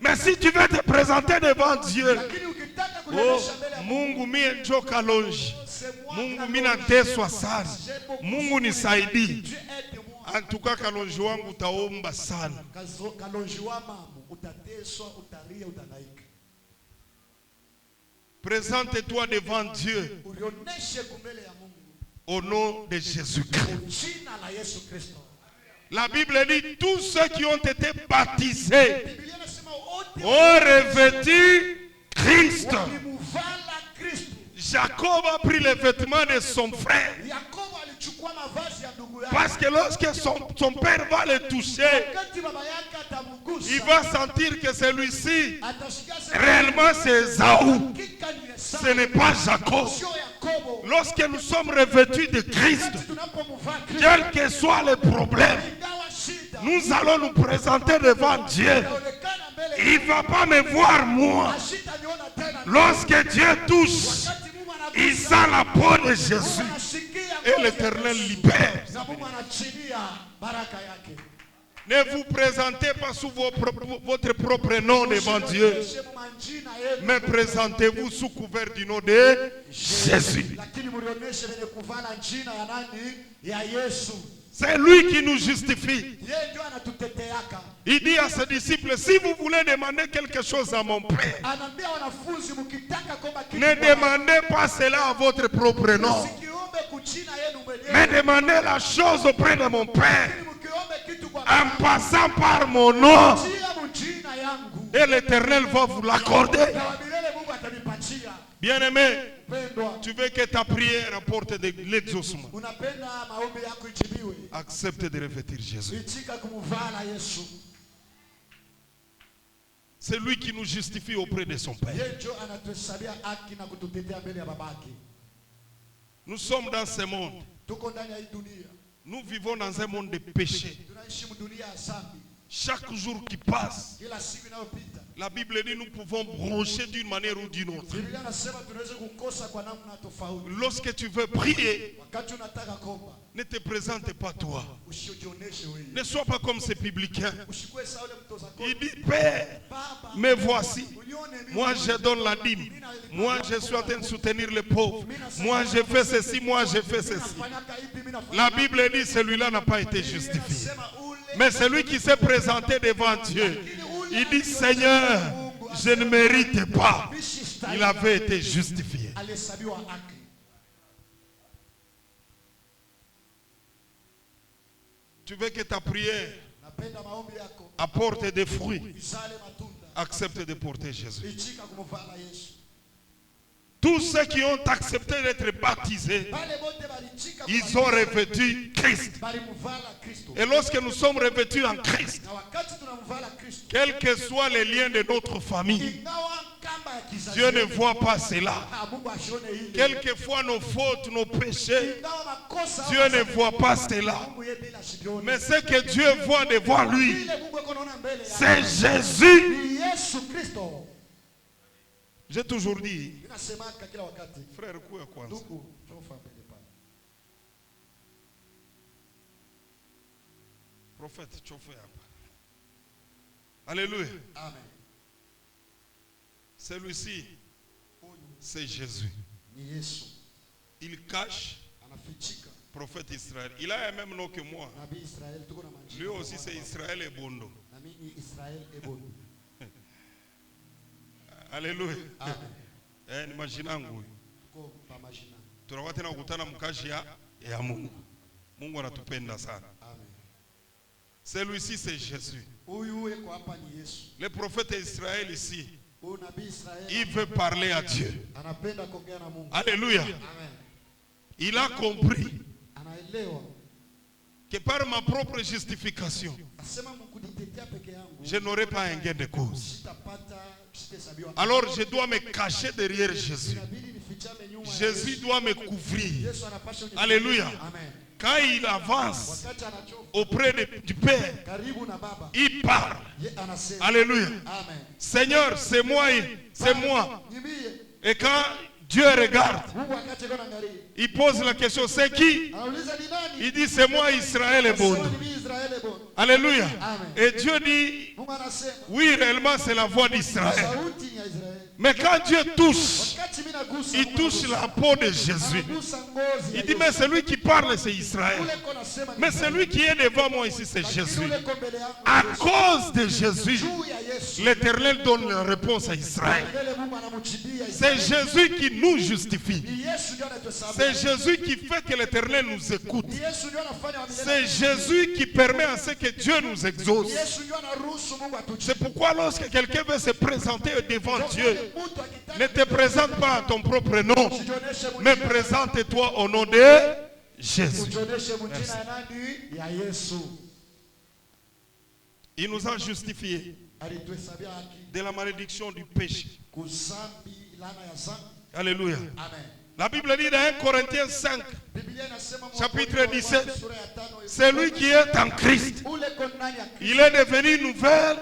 Mais si tu veux te présenter devant Dieu, Lakini ukitaka oh, kuonyesha mbele ya Mungu mie njo kalonji, Mungu, Mungu mina teswa sana, Mungu nisaidie. En tout cas kalonji wangu utaomba sana. Kalonji wa mamu utateswa, utalia, utanaika. Présente-toi devant Dieu Urioneshe kumbele ya Mungu au nom de Jésus-Christ. kwa jina la Yesu Kristo. La Bible dit tous ceux qui ont été baptisés Biblia inasema wote ont revêtu Christ. walimuvala Kristo. Jacob a pris les vêtements de son frère. Yakobo alichukua mavazi ya ndugu yake. Parce que lorsque son père va le toucher, Wakati baba yake atamugusa, il va sentir que celui-ci, atashika sema, réellement c'est Esaü. hakika ni Esau, Ce n'est pas Jacob. sio Yakobo. Lorsque nous sommes revêtus de Christ, Wakati tunapomvaa Kristo, quel que soit le problème, ingawa shida nous allons nous présenter devant Dieu. inaonekana mbele, Il ne va pas me voir moi. ashitaniona tena. Lorsque Dieu touche, Wakati Mungu il anagusa, sent la peau de Mungu Jésus. anashikia Et ngozi ya l'Éternel Yesu. libère. Na Mungu anachilia baraka yake. Ne vous présentez pas sous votre propre nom devant Dieu, Usionyeshe majina yenu, mais présentez-vous sous couvert du nom de Jésus. lakini mlionyeshe venye kuvala jina ya nani? Ya Yesu. C'est lui qui nous justifie. Yeye ndio anatuteteaka. Il dit à ses disciples, si vous voulez demander quelque chose à mon Père, Anaambia wanafunzi, mkitaka kwamba kitu ne demandez pas cela à votre propre nom, msikiombe kujina yenu mais mwenyewe, demandez la chose auprès de mon Père, lakini mkiombe kitu kwa en Baba, passant par mon nom, tia mjina yangu et l'Éternel va vous l'accorder. na wa milele Mungu atanipatia. Bien-aimé, Pendwa, tu veux que ta prière apporte de l'exaucement. unapenda maombi yako ijibiwe, Accepte de revêtir Jésus. itika kumvala Yesu. C'est lui qui nous justifie auprès de son Père. Yeye ndio anatuhesabia haki na kututetea mbele ya babake. Nous sommes dans ce monde. Tuko ndani ya hii dunia, Nous vivons dans un monde de péché. tunaishi dunia ya dhambi. Chaque jour qui passe, Kila siku inayopita, la Bible dit nous pouvons broncher d'une manière ou d'une autre. Biblia inasema tunaweza kukosa kwa namna tofauti. Lorsque tu veux prier, Wakati unataka komba, ne te présente pas toi. usijionyeshe wewe. Ne sois pas comme ces publicains. Usikue sawa ule mtoza Il kodi. dit, Père, Baba, me voici. unione mimi. Moi, je donne la dîme. Moi, je suis en train de soutenir les pauvres. Moi, je fais ceci. Moi, je fais ceci. Nafanyaka hivi, mimi nafanya La Bible dit, celui-là n'a pas été justifié. Inasema ule, Mais celui qui s'est présenté devant Dieu, il dit, Seigneur, je ne mérite pas. Il avait été justifié. alihesabiwa haki. Tu veux que ta prière Napenda maombi yako apporte des fruits. izale matunda. Accepte de porter Jésus. Itika kumvala Yesu. Tous ceux qui ont accepté d'être baptisés, Bale bote balichika ils ont revêtu Christ. balimuvala Kristo. Et lorsque nous sommes revêtus en Christ, Na wakati tunamvala Kristo, quels que soient les liens de notre famille, ingawa kamba ya kizazi Dieu ne yetu, voit pas cela. Mungu ashone ile. Quelquefois nos fautes, nos péchés, Ingawa makosa Dieu ne voit pas cela. Mungu yeye bila shikioni. Mais ce que Dieu voit devant lui, Ile Mungu yuko anaona mbele yake. c'est Jésus. Ni Yesu Kristo. J'ai toujours dit, Ninasemaka kila wakati. frère, kuya kwanza. Ndugu, tofa mbele pale. Prophète, chauffeur hapa. Alléluia. Amen. Celui-ci, Huyu c'est Jésus. ni Yesu. Il cache, Anafichika. prophète Israël. Il a un même nom que moi. Nabii Israeli tuko na manjini. Lui aussi, c'est Israël et Bondo. Na mimi ni Israel Ebonu. Alléluia. Amen. Ni majina yangu. Tuko pa majina. Tunakuwa tena kukutana mkazi ya Mungu. Mungu anatupenda sana. Amen. Celui-ci, c'est Jésus. Huyu yuko hapa ni Yesu. Le prophète Israël ici, Huyu nabii Israeli il veut parler à Dieu. anapenda kuongea na Mungu. Alléluia. Amen. Il a compris Anaelewa. que par ma propre justification, Asema mkujitetea peke yangu. je n'aurai pas un gain de cause. Sitapata sitahesabiwa. Alors je dois me cacher derrière Jésus. Inabidi nifichame nyuma ya Jésus Yesu. doit me couvrir. Yesu anapaswa unifiche. Alléluia. Amen. Quand il avance Wakati anachoka auprès du Père, karibu na Baba, il parle. ye anasema. Alléluia. Amen. Seigneur, c'est moi, c'est moi. Nimie. Et quand Dieu regarde, Mungu wakati yuko anaangalia. il pose la question, c'est qui? Anauliza ni nani? Il dit, c'est moi, Israël est bon. Anasema ni mimi Israeli Ebonu. Alléluia. Amen. Et Dieu dit, Mungu anasema oui, réellement, c'est la voix d'Israël. sauti ni ya Israeli. Mais quand Dieu touche, Wakati mimi nagusa, il Mungu touche anagusa. la peau de Jésus. Anagusa ngozi ya Il dit, Yesu. mais celui qui parle, c'est Israël. Ule ko nasema ni Mais Israeli. celui qui est devant moi ici, c'est Lakini Jésus. ule ko mbele yangu À ni Yesu. cause de Jésus, Juu ya Yesu. l'Éternel donne la réponse à Israël. Mbele Mungu anamchibia C'est Israeli. Jésus qui nous justifie. Ni Yesu ndio anatuhesabu. C'est Jésus qui fait que l'Éternel nous écoute. Ni Yesu ndio anafanya wa milele. C'est Jésus qui permet à ce que Dieu nous exauce. Ni Yesu ndio anaruhusu Mungu atujibu. C'est pourquoi lorsque quelqu'un veut se présenter devant Dieu, Mtu akitaka ne te présente pas à ton propre nom, ujionyeshe mais mwingine. présente-toi au nom de Jésus. Ujionyeshe mjina ya nani? Ya Yesu. Il nous a justifiés Alituhesabia haki de la malédiction du péché. kuzambi, laana ya zambi. Alléluia. Amen. La Bible dit dans 1 Corinthiens 5, Biblia inasema Chapitre Wakorintho 17, sura ya 5, celui qui est en Christ, ule ko ndani ya Kristo. il est devenu une nouvelle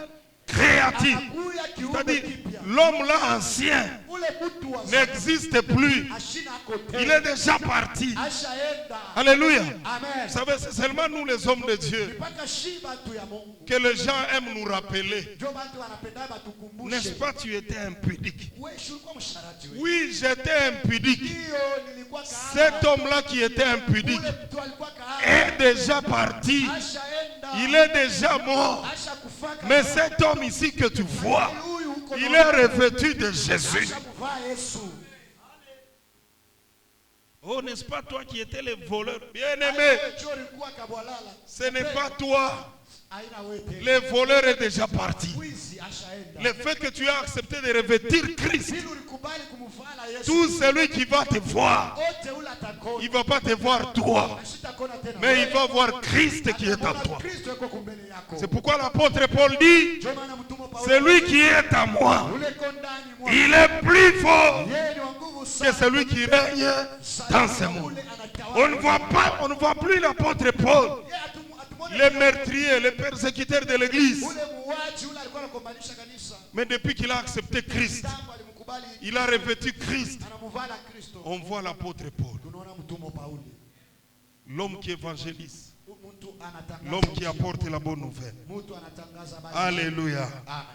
créature. Anakuya kiumbe C'est-à-dire, kipya. l'homme là ancien Ule mtu wa zamani n'existe plus. ashina ako tena. Il est déjà parti. Ashaenda. Alléluia. Amen. Vous savez, c'est seulement nous les hommes de Dieu Mpaka shi batu ya Mungu. que les gens aiment nous rappeler. Ndio batu wanapenda batukumbushe. N'est-ce pas, tu étais impudique? Wewe si ulikuwa msharati wewe. Oui, j'étais impudique. Ndio nilikuwa Cet homme-là qui était impudique Ule mtu alikuwa est déjà parti. Ashaenda. Il est déjà mort. Ashakufaka. Mais cet homme ici que tu vois, Huyu uko il na- est revêtu de Jésus. Ashakuvaa Yesu. Oh, n'est-ce pas toi qui étais le voleur? Bien-aimé, Wewe ndio ulikuwa kabwalala. ce n'est pas toi. Haina wewe tena. Le voleur est déjà parti. Mwizi ashaenda. Le fait que tu as accepté de revêtir Christ, Ili ulikubali kumvala Yesu. tout celui qui va te voir, Ote ule atakona. il ne va pas te voir toi, Asitakona tena. mais il va voir Christ qui est en Atakuona toi. Kristo yuko kumbele yako. C'est pourquoi l'apôtre Paul dit, Ndio maana mtume Paulo. celui qui est à moi, Ule ko ndani mwa. il est plus fort Yeye ni wa nguvu que sana. celui qui règne dans ce monde. On ne voit plus l'apôtre Paul, le meurtrier, le persécuteur de l'église. Ule muuaji ule alikuwa anakombanisha kanisa. Mais depuis qu'il a accepté Christ, Tangu alimkubali, il a revêtu Christ. anamuvala Kristo. On voit l'apôtre Paul, Tunaona mtume Paulo. l'homme qui évangélise, Mtu anatangaza. l'homme qui apporte la bonne nouvelle. Mtu anatangaza habari. Alléluia. Amen.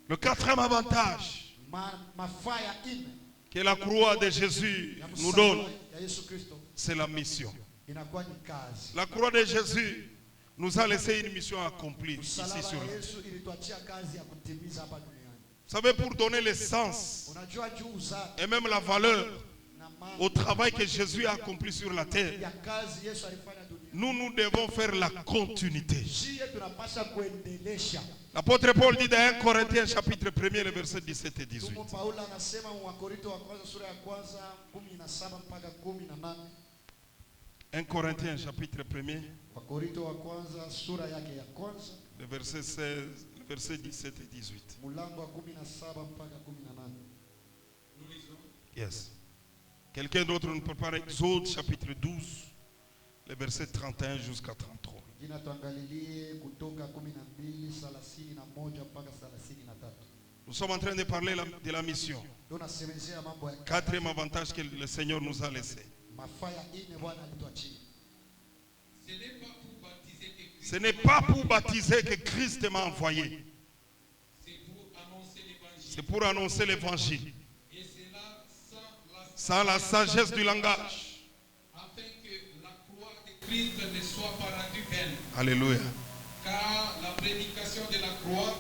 Le quatrième avantage Mafaa ya nne que la croix de Jésus ya nous msalaba donne, ya Yesu Kristo c'est la mission. inakuwa ni kazi. La croix de Jésus nous a laissé une mission accomplie ici Msalaba sur ya la terre. Yesu ilituachia kazi ya kutimiza hapa duniani. Vous savez, pour donner le sens Unajua juu zake et même la valeur na maana au travail que Jésus a accompli sur la terre, ya kazi Yesu alifanya duniani. nous devons faire la continuité. Shie tunapasha kuendelesha. L'apôtre Paul dit dans 1 Corinthiens chapitre 1er, le verset 17 et 18. Tumo Paulo anasema wa Korinto wa kwanza sura ya kwanza 17 mpaka 18. 1 Corinthiens chapitre 1er, Wa Korinto wa kwanza sura yake ya kwanza le verset 16, le verset 17 et 18. mlango wa 17 mpaka 18. Nous lisons. Yes. Quelqu'un d'autre nous prépare Exode chapitre 12, le verset 31 jusqu'à 33. Jina tuangalilie Kutoka 12:31 mpaka 33. Nous sommes en train de parler de la mission. Tunasemezea mambo ya Quatrième avantage que le Seigneur nous a laissé. mafaya ine Bwana alituachia. Ce n'est pas pour baptiser que Christ, Ce n'est pas pour baptiser que Christ m'a envoyé. c'est pour annoncer l'évangile. C'est pour annoncer l'évangile. Et cela Sans la sagesse du langage. afin que la croix de Christ ne soit pas rendue vaine. Alléluia. Car la prédication de la croix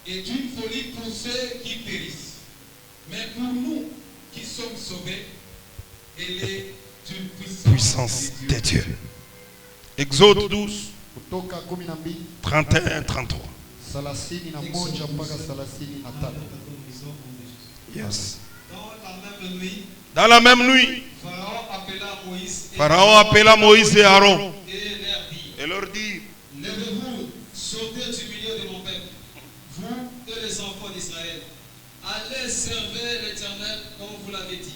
est une folie pour ceux qui périssent. Mais pour nous qui sommes sauvés, elle est une Puissance de Dieu. Exode 12, Kutoka 12 31, 33. 31 mpaka 33. Yes. Dans la même nuit, Dans la même nuit, Pharaon appela Moïse Pharaon appela Moïse et Aaron et leur dit, et leur dit, levez-vous, sortez du milieu de mon peuple, vous et les enfants d'Israël. Allez servir l'Éternel comme vous l'avez dit.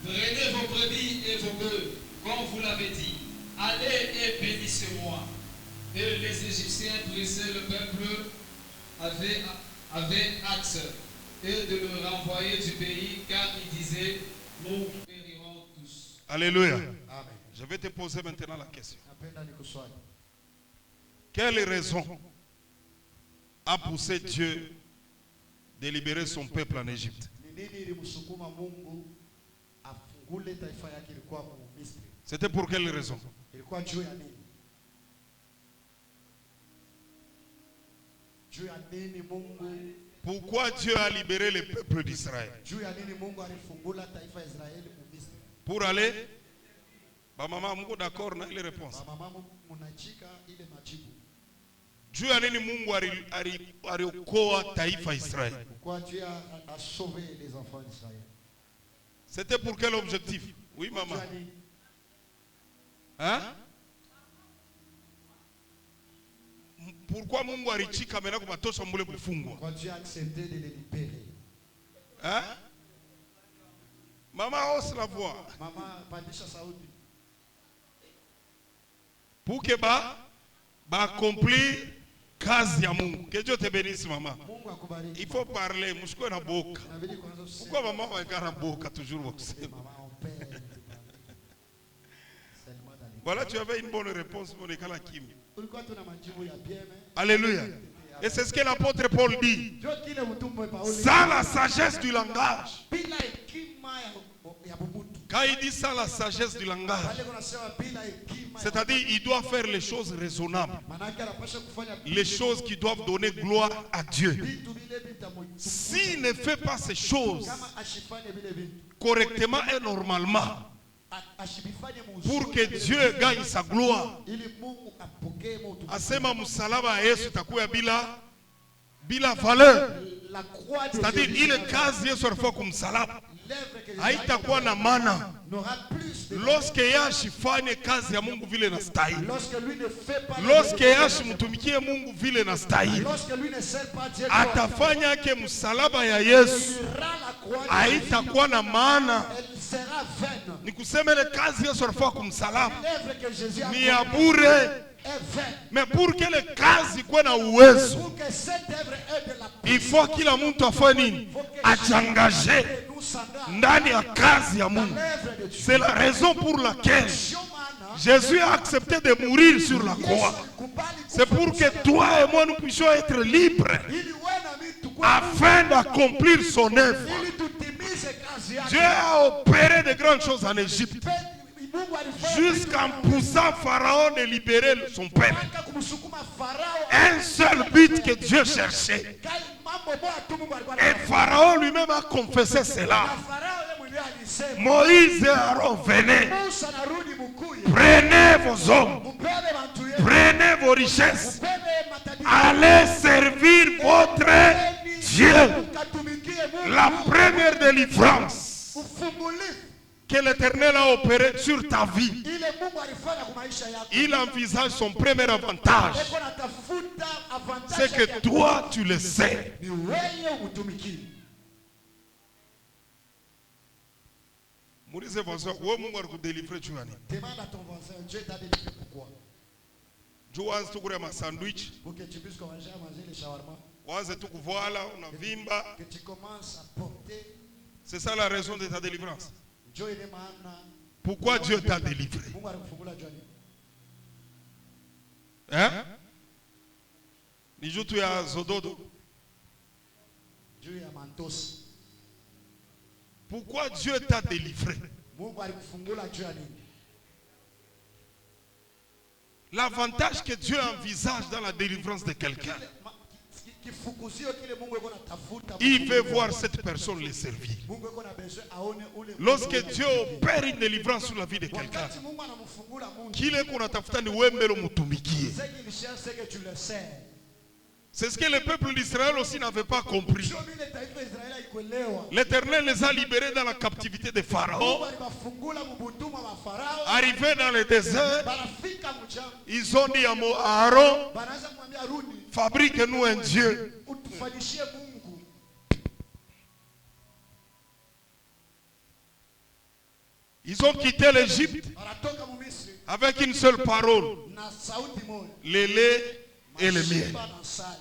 Prenez vos brebis et vos bœufs comme vous l'avez dit. Allez et bénissez-moi. Et les Égyptiens pressaient le peuple avec hâte et de le renvoyer du pays car ils disaient, nous périrons tous. Alléluia. Amen. Je vais te poser maintenant la question. Napenda nikuswali. Quelle raison a poussé Dieu de libérer son peuple en Égypte? Ni nini ilimsukuma Mungu afungule taifa yake ilikuwa mu Misri? C'était pour quelle raison? Ilikuwa juu ya nini? Juu ya nini Mungu? Pourquoi Dieu a libéré le peuple d'Israël? Juu ya nini Mungu alifungula taifa ya Israeli mu Misri? Pour aller? Bah maman, Mungu d'accord na ile réponse. Mama munachika ile majibu. Juu ya nini Mungu aliokoa taifa Israël? Pourquoi Dieu a sauvé les enfants d'Israël? C'était pour quel objectif? Oui maman. Juu ya nini? Hein? Pourquoi Mungu alichika mena kubatosha mbule kufungwa? Pourquoi Dieu a accepté de les libérer? Hein? Maman hausse la voix. Mama pandisha sauti. Pour que accomplir kazi ya Mungu. Que Dieu te bénisse maman. Mungu akubariki. Il faut parler, mshikwe na boka. Inabidi kwanza useme. Pourquoi maman va na boka toujours kusema? Mama on perd. Seulement dans les- Voilà, tu avais une bonne réponse pour les Kalakim. Ulikuwa tuna majibu ya bien. Alléluia. Et c'est ce que l'apôtre Paul dit. Ndio kile mtume Paulo. Sans la sagesse du langage. Bila hekima ya bubutu. Quand il dit sans la sagesse du langage, Wale wanasema bila hekima. c'est-à-dire il doit faire les choses raisonnables. Manake anapaswa kufanya Les choses qui doivent donner gloire à Dieu. vitu vile vitamu. S'il ne fait pas ces choses Kama ashifanye vile vitu. correctement et normalement, Ashibifanye pour que Dieu gagne sa gloire, ili Mungu apokee utukufu. asema msalaba ya Yesu itakuwa bila valeur. La croix de C'est-à-dire Jésus, ile kazi Yesu alifanya kumsalaba l'œuvre que Jésus haitakuwa na maana n'aura plus de lorsque yeye ashifanye kazi ya Mungu vile na stahili, lorsque lui ne fait pas lorsque yeye ashimtumikie Mungu vile na stahili, lorsque lui ne sert pas Dieu atafanya ke msalaba ya il Yesu rend la croix de Jésus, haitakuwa na maana. elle sera vaine. Ni kusema ile kazi Yesu alifanya kumsalaba L'œuvre que Jésus a ni ya accomplie bure, est vaine. mais pour que ile kazi kuwe na uwezo, Pour que cette œuvre ait de la il faut kila mtu afanye nini? Ajiangaje et nous s'engage ndani ya kazi ya dans Mungu. l'œuvre de Dieu. C'est la raison pour laquelle Shomana, Jésus a accepté de mourir sur la croix. kubali C'est pour que toi et moi nous puissions être libres ili wewe na mimi tukue afin d'accomplir son œuvre. ili tutimize kazi yake. Dieu a opéré de grandes choses en Égypte Mungu alifanya jusqu'en poussant Pharaon de libérer son peuple. mpaka kumsukuma Farao. Un seul but que Dieu cherchait. Kai mambo moja tu Mungu alikuwa Et anafanya. Pharaon lui-même a confessé Na cela. Farao yeye mwenyewe alisema Moïse et Aaron venaient. Musa narudi mkuye Prenez vos hommes, mubebe bantu yenu, prenez vos richesses, mubebe matajiri, allez servir votre Dieu. mkatumikie Mungu. La première délivrance Ufungulifu que l'Éternel a opérée sur ta vie, ile Mungu alifanya kwa maisha yako. il envisage son premier avantage, Eko natafuta avantage c'est que yake. toi tu le sais. Ni wewe utumikie. Muulize voisin, wewe Mungu alikudélivrer tu nani? Demande à ton voisin, Dieu t'a délivré pourquoi? Juu waanze tu kula masandwich, Pour que tu puisses commencer à manger les shawarma, waanze tu kuvala, unavimba. que tu commences à porter. C'est ça la raison de ta délivrance. Dieu ile maana. Pourquoi Dieu t'a délivré? Mungu alikufungula Dieu. Hein? Ni juu tu ya zododo. Dieu ya mantos. Pourquoi Dieu t'a délivré? Mungu alikufungula Dieu nini? L'avantage que Dieu envisage dans la délivrance de quelqu'un, Kifukuzio kile Mungu eko natafuta. il veut voir cette personne le servir. Mungu eko na besoin aone ule. Lorsque Dieu opère une délivrance sur la vie de quelqu'un, Wakati Mungu anamfungula Mungu. kile kunatafuta ni wewe mbele umutumikie. Ce qu'il cherche c'est que tu le sais. C'est ce que le peuple d'Israël aussi n'avait pas compris. Sio vile taifa Israeli haikuelewa. L'Éternel les a libérés dans la captivité de Pharaon. Mungu alibafungula mubutuma wa Farao. Arrivés dans le désert, Banafika mjangwa. ils ont dit à Aaron, Banaanza kumwambia Aruni, fabrique-nous un Dieu. utufanyishie Mungu. Ils ont quitté l'Égypte Anatoka mu Misri avec une seule parole, na sauti moja. le lait et le miel. Mashiba na asali.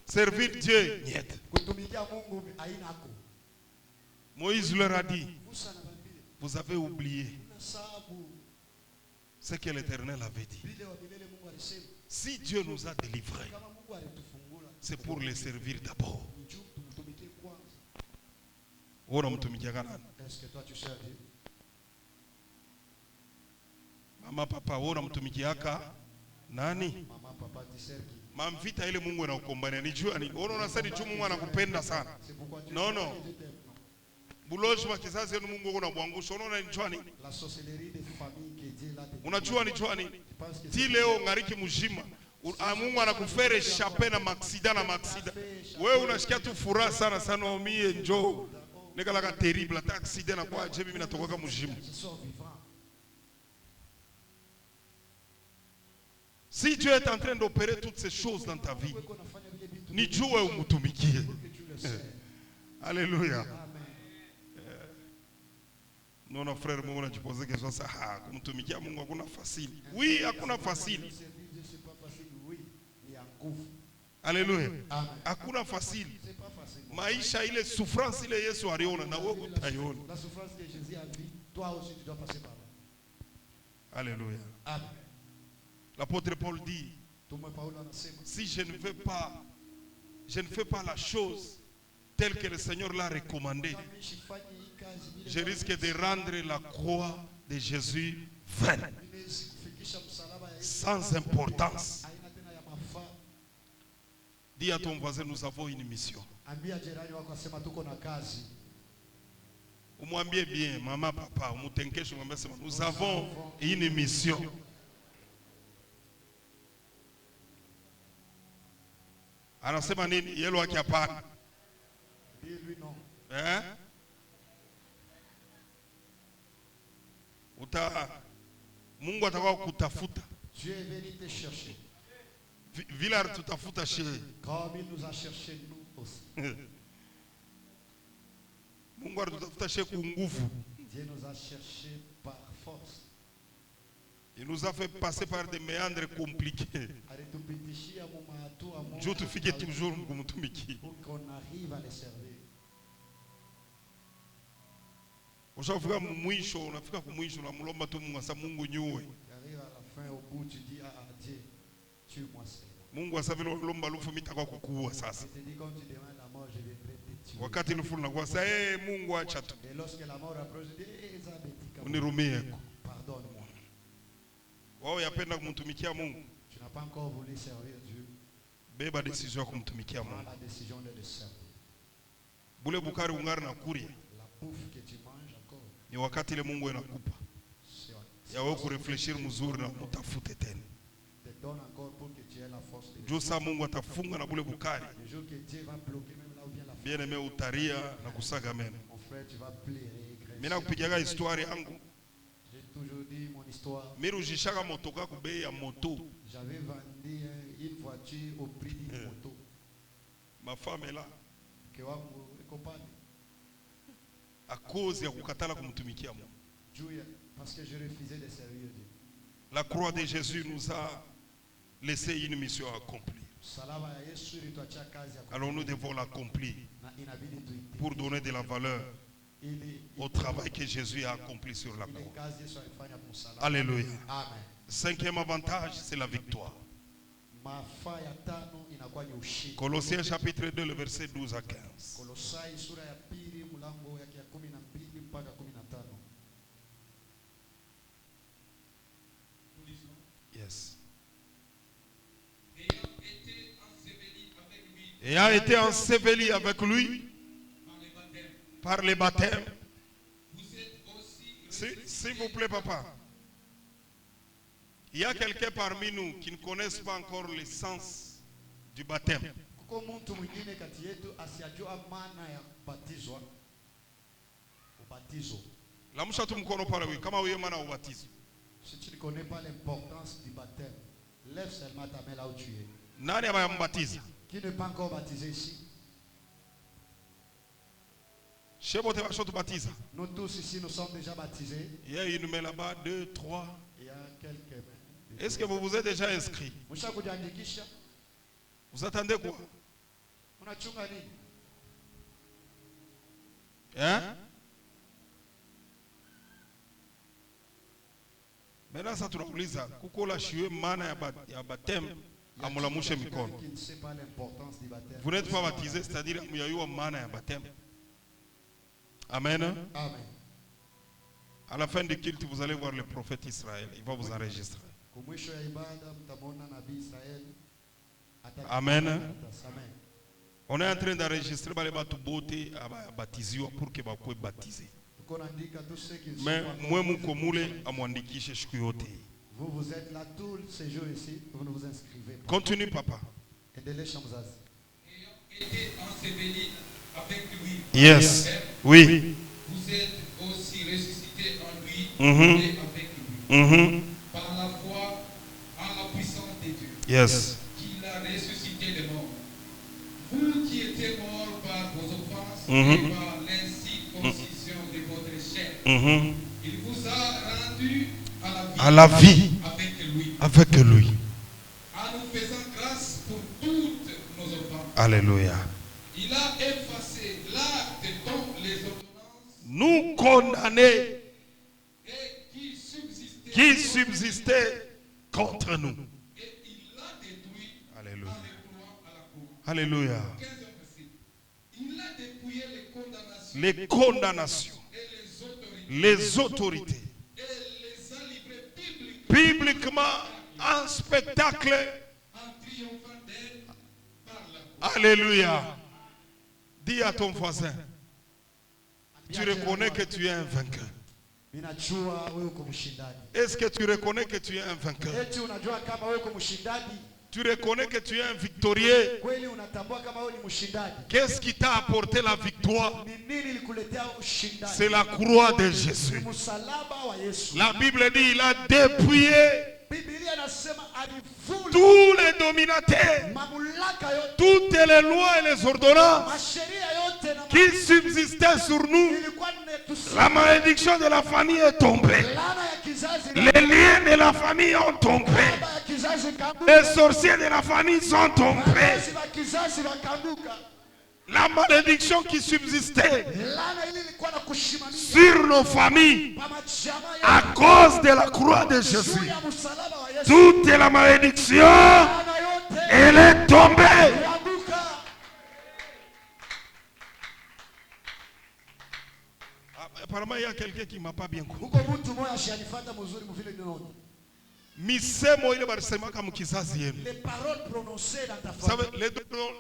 Servir Dieu, niet. Kutumikia Mungu hainako. Moïse leur a dit, Musa anawaambia, vous avez oublié sababu ce que l'Éternel avait dit. vile wa milele Mungu alisema, Si Dieu nous a délivrés, kama Mungu alitufungula, c'est pour les servir d'abord. ni juu tumtumikie kwanza. Ora mtumikiaka nani? Est-ce que toi tu sers Dieu? Mama papa, ora mtumikiaka nani? Mama, papa, tu sers qui? Mamvita ile Mungu anakukombania ni juu ani. Ona unasema juu Mungu anakupenda sana. C'est pourquoi Dieu Non, non. Dieu t'aime. Non. Buloji wa kizazi yenu Mungu unabwangusha. Unaona ni juu ani? La sorcellerie des familles que Dieu l'a détruite. Unajua ni juu ani? Je pense que Ti leo ngariki mzima. Mungu anakufere chape na maksida na maksida. Wewe unashikia tu furaha sana sana umie njoo. Nikalaka terrible ata accident na kwa je mimi natoka mzima. je sors vivant. Si Dieu est en train d'opérer toutes ces choses dans ta vie, Mungu anafanya vile vitu ni juu umutumikie. que tu le sais. Alléluia. Amen. Non, frère, Mungu anajipoze kesho sasa, kumtumikia Mungu hakuna fasili. Oui, hakuna fasili. Servir Dieu c'est pas facile, oui, ni en nguvu. Alléluia. Amen. Hakuna fasili. C'est pas facile. Maisha ile souffrance ile Yesu aliona na wewe utaiona. La souffrance que Jésus a vue, toi aussi tu dois passer par là. Alléluia. Amen. L'apôtre Paul dit, Tume Paulo anasema, si je ne fais pas la chose telle que le Seigneur l'a recommandée, kama sifanyi hii kazi vile je risque de rendre la croix de Jésus vaine, vile sikufikisha msalaba ya Yesu sans importance. haina tena ya mafaa. Dis à ton voisin, nous avons une mission. Ambia jirani wako asema tuko na kazi. Umwambie bien, maman, papa, umutenkeshe mwambie sema, nous avons une mission. Anasema nini? Yelo wake hapana. Dis-lui non. Mungu atakuwa kutafuta. Dieu est venu te chercher. Vile tutafuta shehe. Comme il nous a cherché nous aussi. Mungu atutafuta shehe kwa nguvu. Dieu nous a cherché par force. Il nous a fait passer par des méandres compliqués. Alitupitishia mu mahatua moja Juu tufike toujours kumtumikia. pour qu'on arrive à les servir. Ushafika mwisho, unafika kumwisho unamlomba tu Mungu asa Mungu nyue. Tu arrives à la fin au bout tu dis à Dieu, tue-moi seulement. Mungu asa vile unalomba lufu mitakuwa kukua sasa. Je te dis quand tu demandes la mort, je viendrai te tuer. Wakati lufu unakuwa sasa, Mungu acha tu. Et lorsque la mort approche, je dis, Zabetika, Unirumie. pardonne-moi. Wao yapenda kumtumikia Mungu. Tu n'as pas encore voulu servir Dieu. Beba decision ya kumtumikia Prends Mungu. la décision de le servir. Bule bukari ungari na kuria. La bouffe que tu manges encore, Ni wakati ile Mungu anakupa. ya wewe kurefleshir mzuri na mutafute tena. te donne encore pour que tu aies la force de Juu saa Mungu atafunga na bule bukari. le jour que Dieu va bloquer même là où vient la force. Bien aimé utaria na kusaga meno. Mon frère, tu vas pleurer, Mimi nakupigaga histoire yangu. j'ai toujours dit mon histoire. Mimi ujishaka motoka ku bei ya moto. J'avais vendu une voiture au prix d'une moto. Ma femme est là Que wangu iko pale. à cause ya kukatala kumtumikia Mungu. Parce que je refusais de servir Dieu. La croix de Jésus nous a laissé une mission à accomplir. Salama ya Yesu ilituachia kazi ya Alors nous devons l'accomplir na inabidi tuite. pour donner de la valeur Ili au travail que Jésus a accompli sur la ile croix. kazi Yesu alifanya kwa msalaba. Alléluia. Amen. Cinquième avantage, c'est la victoire. Mafaa ya tano inakuwa ni ushindi. Colossiens chapitre 2, le verset 12 à 15. Kolosai sura ya pili mlango yake ya 12 mpaka 15. Nous lisons. Yes. Ayant été enseveli avec lui Ayant été enseveli avec lui par le baptême, par les baptêmes. vous êtes aussi S'il vous plaît, papa. Il y a quelqu'un parmi nous qui ne connaissent pas encore le sens du baptême. Kuko mtu mwingine kati yetu asiyajua maana ya kubatizwa. Ubatizo. Lamsha tu mkono pale wewe kama wewe maana ubatizo. Si tu ne connais pas l'importance du baptême, lève seulement ta main là où tu es. Nani abayambatiza? Qui n'est pas encore baptisé ici? Shebote basho tubatiza. Nous tous ici, nous sommes déjà baptisés. Il y a une main là-bas, 2, 3. Il y a quelques mains. Est-ce que vous vous êtes déjà inscrit? Mwisha kujiandikisha? Vous attendez quoi? Unachunga nini? Hein? Maintenant ça tunauliza kukola shiwe maana ya baptême amulamushe mikono. Qui ne sait pas l'importance du baptême. Vous n'êtes pas baptisé, c'est-à-dire muyayua maana ya baptême. Amen. Amen. À la fin du culte, vous allez voir le prophète Israël. Il va vous enregistrer. Kumwisho ya ibada mtamwona nabii Israeli. Amen. Amen. On est en train d'enregistrer les batu bote baptisés pour que bakoe baptisé. Tuko naandika tous ceux qui sont Mais baptisés. moi mukomule amwandikishe siku yote. Vous êtes là tous ces jours ici, vous ne vous inscrivez pas. Continue papa. Endelesha mzazi. ayant été enseveli avec lui Yes. par le baptême, Oui. vous êtes aussi ressuscités en lui Mhm. et avec lui. Mhm. Par la foi en la puissance de Dieu, Yes. qui l'a ressuscité des morts. Vous qui étiez morts par vos offenses Mhm. et par l'incirconcision de votre chair, Mhm. il vous a rendu À la vie avec lui, avec lui. en nous faisant grâce pour toutes nos offenses. Alléluia. Il a effacé l'acte dont les ordonnances Nous condamnés et qui subsistaient contre nous. et il l'a détruit Alléluia. en le clouant à la croix. Alléluia. 15e verset. Il a dépouillé les condamnations Les condamnations, et les autorités, et les a livrés publiquement en spectacle. en triomphant d'elle par la croix. Alléluia. Dis à ton voisin, tu reconnais que tu es un vainqueur. Ninajua wewe uko mshindani. Est-ce que tu reconnais que tu es un vainqueur? Eti unajua kama wewe uko mshindani? Tu reconnais que tu es un victorieux? Kweli unatambua kama wewe ni mshindani? Qu'est-ce qui t'a apporté la victoire? Ni nini ilikuletea ushindani? C'est la croix de Jésus. Ni msalaba wa Yesu. La Bible dit il a dépouillé Biblia inasema alivula tous les dominateurs, mamlaka yote, toutes les lois et les ordonnances masheria yote na qui subsistaient sur nous. ilikuwa imetusi- La malédiction de la famille est tombée. laana ya kizazi Les liens de la famille ont tombé. baba ya kizazi kanduka. Les sorciers de la famille sont tombés. Wazazi wa kizazi wakanduka. La malédiction qui subsistait Laana ile ilikuwa na kushimamia sur nos familles kwa majamaa à yote cause de la croix de juu Jésus. ya msalaba wa Yesu. Toute la malédiction, Laana yote elle est tombée. ilianguka. Apparemment, il y a quelqu'un qui ne m'a pas bien compris. Huko mtu mmoja ashanifuata mzuri mvile ninaona. Misemo ile balisemaka mukizazi yenu. Les paroles prononcées dans ta Vous savez, famille.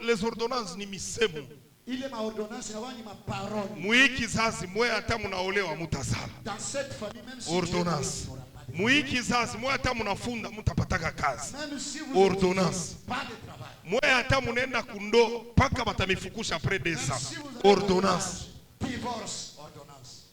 les ordonnances ni misemo. Ile maordonnance na wani maparole. Mwi kizazi mwe hata munaolewa mutazala. Dans cette famille même si Ordonnance. Dieu n'aura pas de Mui kizazi mwe hata munafunda mutapataka kazi. Même si vous Ordonnance. n'avez pas de travail. Mwe hata munenda kundo paka batamifukusha après 2 Même ans. si vous avez Ordonnance. divorce, ordonnance.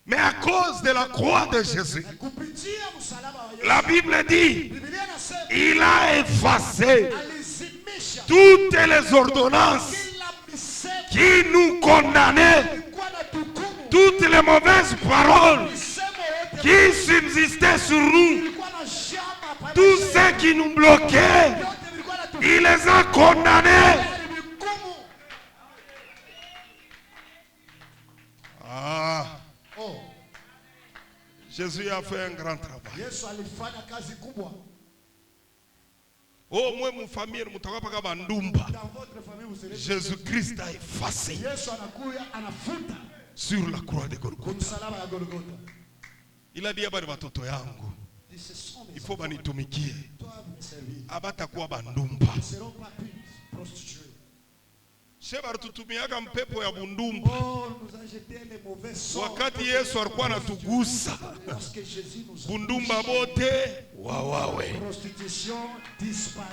Mais à cause de la croix de Jésus, Kupitia msalaba wa Yesu. la Bible dit, Biblia inasema il a effacé alizimisha toutes les ordonnances kila misemo qui nous condamnaient, ilikuwa na tukumu. toutes les mauvaises paroles Misemo yote qui subsistaient sur nous, ilikuwa na shamba pale. tout ce qui nous bloquait, Yote vilikuwa na tukumu. il les a condamnés. Vigumu. Ah, Oh, Jésus a fait un grand travail. Yesu alifanya kazi kubwa. Oh, moi, mon famille, mutaka bandumba. Dans votre famille vous serez Jésus-Christ a effacé Yesu anakuya anafuta sur la croix de Golgotha. kumsalaba ya Golgotha. Il a dit à watoto yangu, Dit, ce sont mes il faut enfants, banitumikie. doivent me servir. Abatakuwa bandumba. Ils ne seront pas plus prostitués. Sheba tutumiaga mpepo ya bundumba. Oh, nous a jeté les mauvais sorts. Wakati Yesu alikuwa anatugusa, Lorsque Jésus nous a bundumba bote wawawe. prostitution disparue.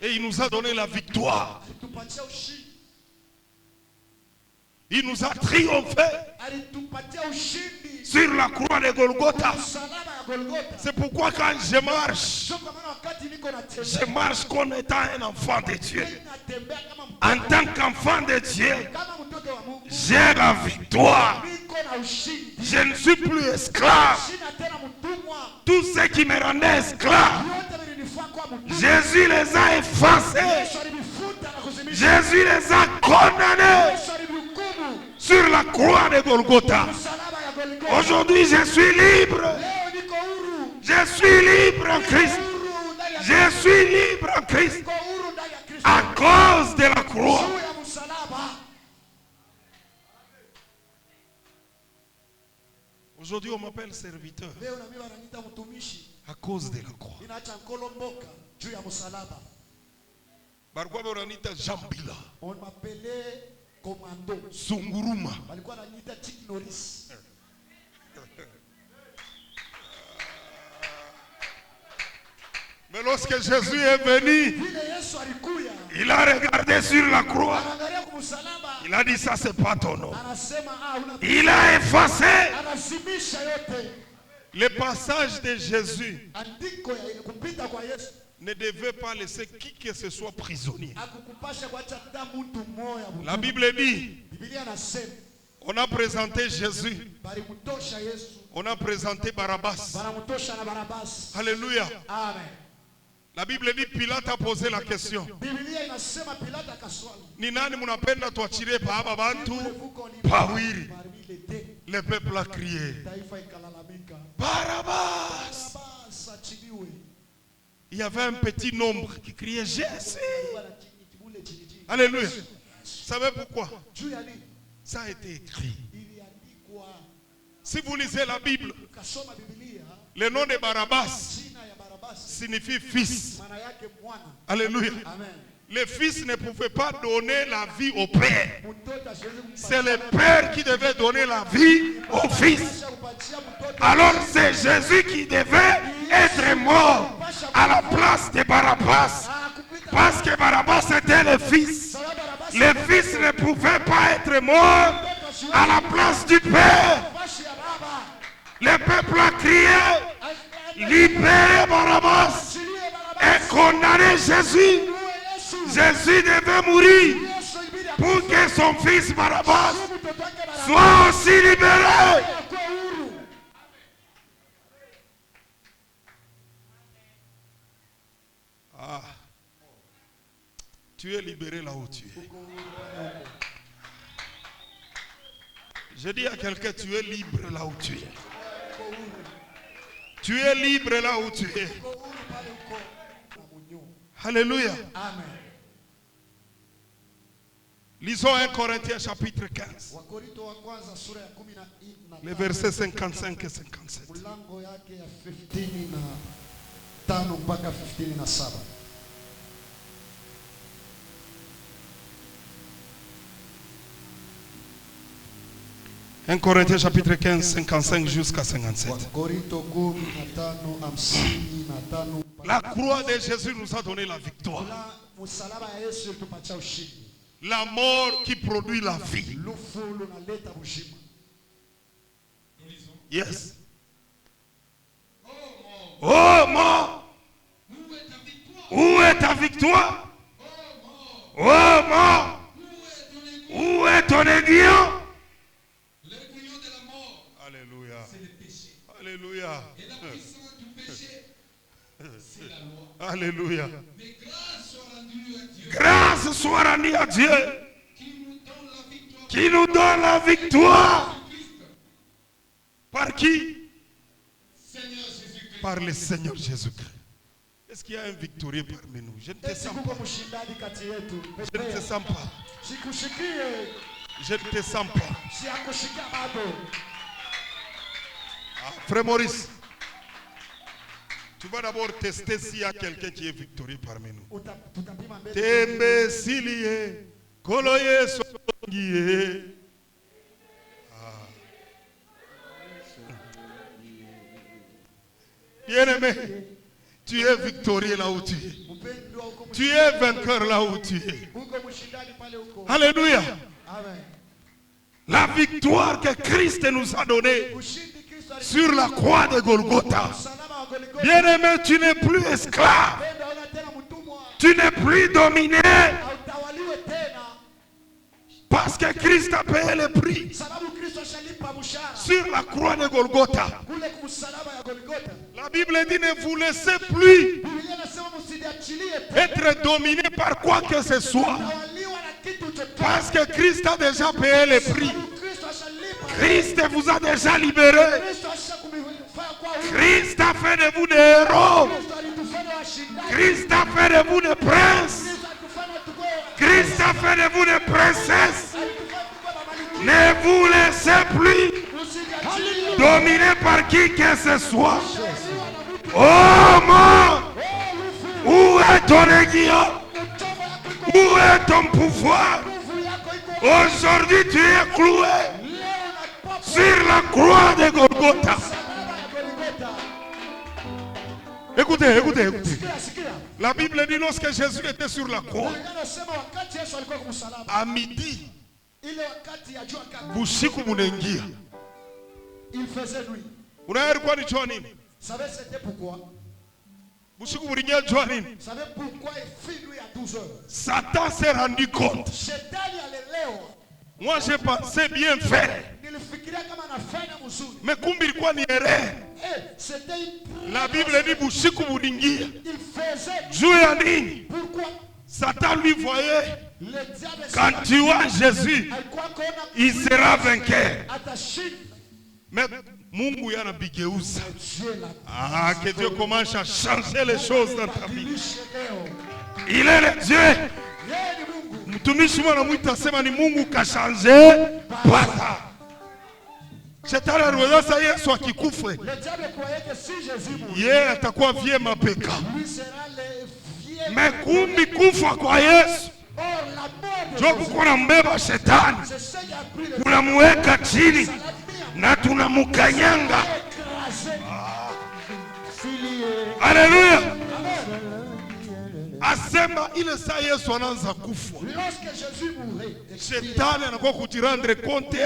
Et il nous a donné la victoire. Alitupatia ushindi. Il nous a triomphé Alitupatia ushindi. sur la croix de Golgotha. Msalaba ya Golgotha. C'est pourquoi quand je marche, Sio kwa maana wakati niko je natembea. marche comme étant un enfant de Dieu. Natembea kama En mtoto. tant qu'enfant de Dieu, Kama mtoto wa Mungu. j'ai la victoire. Niko na ushindi. Je ne suis plus esclave. Sina tena mtumwa. Tout ce qui me rendait esclave, Yote vilinifaa kwa mtumwa. Jésus les a effacés. Yesu alinifuta na kuzimisha. Jésus les a condamnés Yesu alinihukumu. sur la croix de Golgotha. Msalaba ya Golgotha. Aujourd'hui, je suis libre. Leo niko huru. Je suis libre en Christ. Huru ndani ya Je suis libre en Christ niko huru ndani ya Kristo. à cause de la croix. Juu ya msalaba. Aujourd'hui, on m'appelle serviteur Leo na mimi wananiita mtumishi. à cause de la croix. Ninaacha nkolomboka juu ya msalaba. Barkwa wananiita Jambila, On m'appelait commando. Sunguruma. Walikuwa wananiita Chick Norris. Mais lorsque Jésus est venu, Vile Yesu alikuya. il a regardé sur la croix. Anaangalia kumsalaba. Il a dit, ça c'est pas ton nom. Anasema una Il a effacé anazimisha yote. le passage de Jésus. Andiko ya kupita kwa Yesu Ne devait pas laisser qui que ce soit prisonnier. akukupasha kuacha hata mtu mmoja. La Bible dit, Biblia inasema on a présenté Jésus, balimtosha Yesu, on a présenté Barabbas. banamtosha na Barabasi. Alléluia. Amen. La Bible dit, Pilate a posé la question. Biblia inasema Pilato akaswali. Ni nani munapenda tuachilie pa bantu Vuko ni pawili? parmi les deux. Le peuple a crié, Taifa ikalalamika. Barabbas. Barabasi achiliwe. Il y avait un petit nombre qui criait Jésus. Alikuwa na kibule chini chini. Alléluia. Vous savez pourquoi? Juu ya nini? Ça a été écrit. Iliandikwa. Si vous lisez la Bible, Ukasoma Biblia, le nom de Barabbas jina ya Barabasi signifie fils. maana yake mwana. Alléluia. Amen. Le fils ne pouvait pas donner la vie au père. Mtoto asiwezi C'est le père qui devait donner la vie au fils. kumpatia mtoto. Alors c'est Jésus qui devait être mort à la place de Barabbas. Kupita Parce que Barabbas était le fils. sala Barabasi. Le fils ne pouvait pas être mort à la place du père. Bashi ya baba. Le peuple a crié, libérez Barabbas Achilie Barabasi. et condamnez Jésus. Uwe Yesu. Jésus devait mourir Yesu ibidi pour que son fils Barabbas akuwe mtoto wake Barabasi. soit aussi libéré. Akuwe huru. Ah, tu es libéré là où tu es. Je dis à quelqu'un, tu es libre là où tu es. Tu es libre là où tu es. Uko huru pale uko na munyo. Alléluia. Amen. Lisons 1 Corinthiens chapitre 15, Wakorinto wa kwanza sura ya 10 les versets 55 et 57. mlango yake ya 15 mpaka 57. 1 Corinthiens chapitre 15, 55 jusqu'à 57. Wakorinto 15:55. La croix de Jésus nous a donné la victoire. Msalaba ya Yesu tupatia ushindi. La mort qui produit la vie. Lufu lunaleta uzima. Nous lisons. Yes. Oh mort, Oh mort, où est ta victoire? où est ta victoire? Oh mort, Oh mort, où est ton aiguillon? où est ton aiguillon? L'aiguillon de la mort, Alléluia. c'est le péché. Alléluia. Et la puissance du péché, c'est la loi. Alléluia. Mais grâce soit rendue à Dieu Grâce soit rendue à Dieu qui nous donne la victoire qui nous donne la victoire. par Christ. Par qui? Seigneur Jésus-Christ. Par le Seigneur Jésus-Christ. Est-ce qu'il y a un victorieux parmi nous? Je ne te sens pas. Mshindani kati yetu. Je ne te sens pas. Sikushikie. Je ne te sens pas. Siakushikia bado. Ah, Frère Maurice, tu vas d'abord tester s'il y a quelqu'un qui est victorieux parmi nous. Tutapima mbele. Tembe silie, kolo Yesu ngie. Bien-aimé, tu es victorieux là où tu es. Mpendwa uko Tu es vainqueur là où tu es. uko mshindani pale uko. Alléluia. Amen. La victoire que Christ nous a donnée Ushindi Kristo sur la croix de Golgotha. Msalaba wa Golgotha. Bien-aimé, tu n'es plus esclave. Penda una tena mtumwa. Tu n'es plus dominé Hautawaliwe tena. parce que Christ a payé le prix Sababu Kristo shalipa mshahara. sur la croix de Golgotha. Kule kumsalaba ya Golgotha. La Bible dit ne vous laissez plus Biblia inasema msijiachilie tena. être dominé par quoi que ce soit. Tawaliwa na kitu chochote. Parce que Christ a déjà payé le prix. Sababu Kristo ashalipa. Christ vous a déjà libéré. Kristo ashakumifanya kwa huru. Christ a fait de vous des héros. Kristo alitufanya washindani. Christ a fait de vous des princes. Kristo alitufanya tukoe. Christ a fait de vous des princesses. Alitufanya tukoe mamaliki. Ne vous laissez plus Usijiachilie. dominer par qui que ce soit. Tawaliwa na mtu. Oh mort, Oh, lufu. où est ton aiguillon? Mchongo yako iko. Où est ton pouvoir? Nguvu yako iko. Aujourd'hui tu es cloué Leo unapapa. sur la croix de Golgotha. Msalaba ya Golgotha. Écoutez, écoutez, écoutez. Sikia, sikia. La Bible dit lorsque Jésus était sur la croix, Kulingana sema wakati Yesu alikuwa kwa msalaba. à midi, Ile wakati ya jua kali. bushiku munaingia. Il faisait nuit. Unaona ilikuwa ni jua nini? Vous savez c'était pourquoi? Bushiku muliingia jua nini? Vous savez pourquoi il fit nuit à 12 heures? Satan s'est rendu compte. Shetani alelewa. Moi j'ai pensé bien faire. Nilifikiria kama anafanya mzuri. Mais kumbe ilikuwa ni erreur. C'était une... La Bible dit bushiku muliingia. Il faisait... Juu ya nini? Pourquoi? Satan lui voyait, Le diable... quand tu vois Jésus, alikuwa akaona il sera vainqueur. atashinda. Mais Mungu yanabigeuza. Dieu l'a Ah, que Dieu commence à changer les choses dans ta vie. badilisha leo. Il est le Dieu. Yeye ni Mungu. Mtumishi mwanamwita sema ni Mungu kashange pata. Shetani aliweza sasa Yesu akikufa. Le diable croyait que si Jésus mourit, Yeye atakuwa vyema peka. lui sera le fier. Mais kumbi kufa kwa Yesu. Or la mort de Ndio Jésus, kuko nambeba shetani. c'est ce qui a pris le Tunamweka chini ça l'a mis na tunamukanyanga. à écraser. Filié. Haleluya. Amen. Asema ile saa Yesu anaanza kufa. Lorsque Jésus mourait, Shetani anakuwa kujirendre compte. le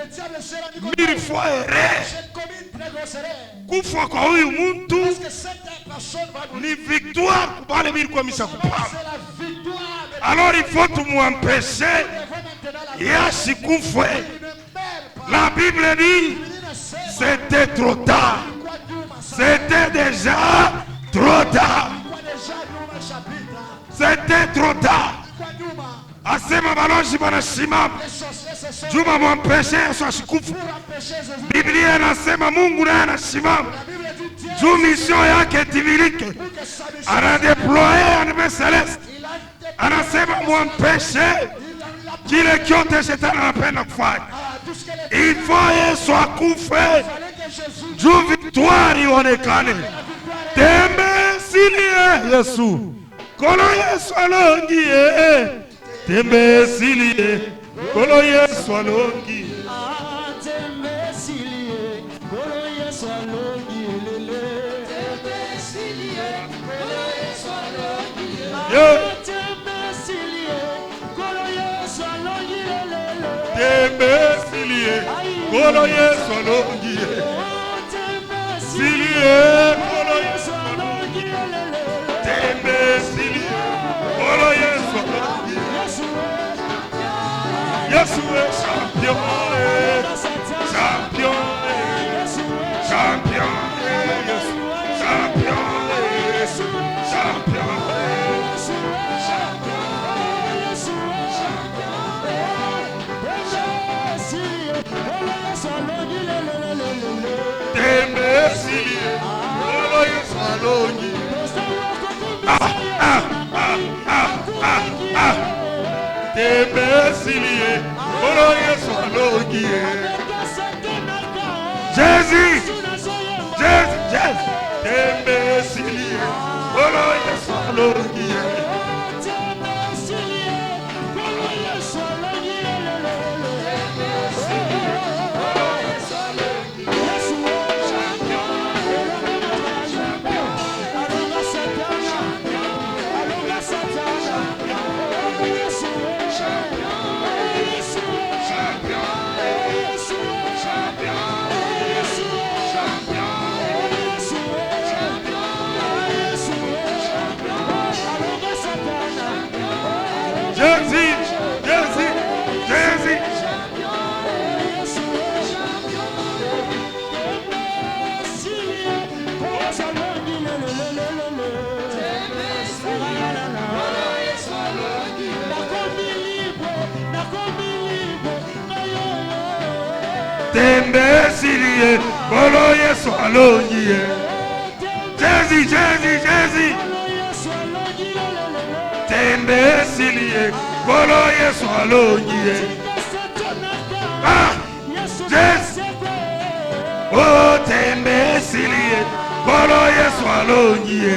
diable s'est rendu compte Mille que fois erreur. j'ai commis une très grosse erreur. Kufa kwa huyu mtu Parce que cette personne va mourir. ni victoire kubale bilikuwa misha Alors, kupama. c'est la victoire de Alors il faut tumwempeshe Dieu. Maintenant la yasikufe. Il ne meurt pas. La Bible dit Il ne sait pas c'était trop tard. quoi Douma ça. C'était déjà trop tard. Quoi déjà Douma chapitre. C'était trop tard. Quoi Douma. Asema balozi wanasimama. Les sorciers se sont Juma mwampeshe Yesu asikufe. pour empêcher Jésus. Biblia inasema Mungu naye anasimama. La Bible dit Dieu Juu mission yake timilike. pour que sa mission. Anadeploye arme celeste. Il a été. Anasema mwampeshe Il a kile kyote shetani anapenda kufanya. tout ce qu'elle est. Il faut Yesu akufe Il fallait que Jésus. juu victoire ionekane. Tembe silie Yesu, kolo Yesu alongie. Tembe silie, kolo Yesu alongie. Kolo Yesu alongiye. Silie, kolo Yesu alongiye. Tembe silie, kolo Yesu alongiye. Yesu est champion, champion, champion, Yesu, champion, champion, Tembe silie, kolo Yesu alongiye. Tembe silie, kolo Yesu alongiye. Jésus, Jésus, Jésus. Tembe silie, kolo Yesu alongiye. Jésus, Jésus, Jésus. Tembe silie, kolo Yesu alongiye. Jésus, Jésus, Jésus. Tembe silie, kolo Yesu alongiye. Ah, Jésus. Oh, tembe silie, kolo Yesu alongiye.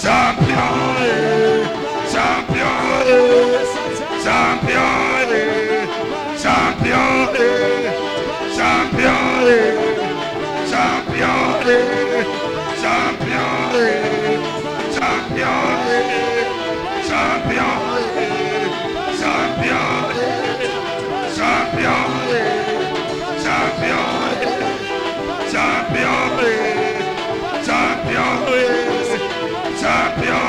Champion, champion, champion, champion, champion, champion, champion, champion, champion, champion, champion, champion, champion, champion,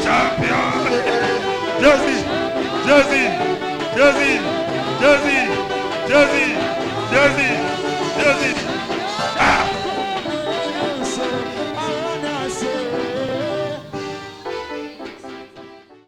champion. Jésus, Jésus, Jésus, Jésus, Jésus.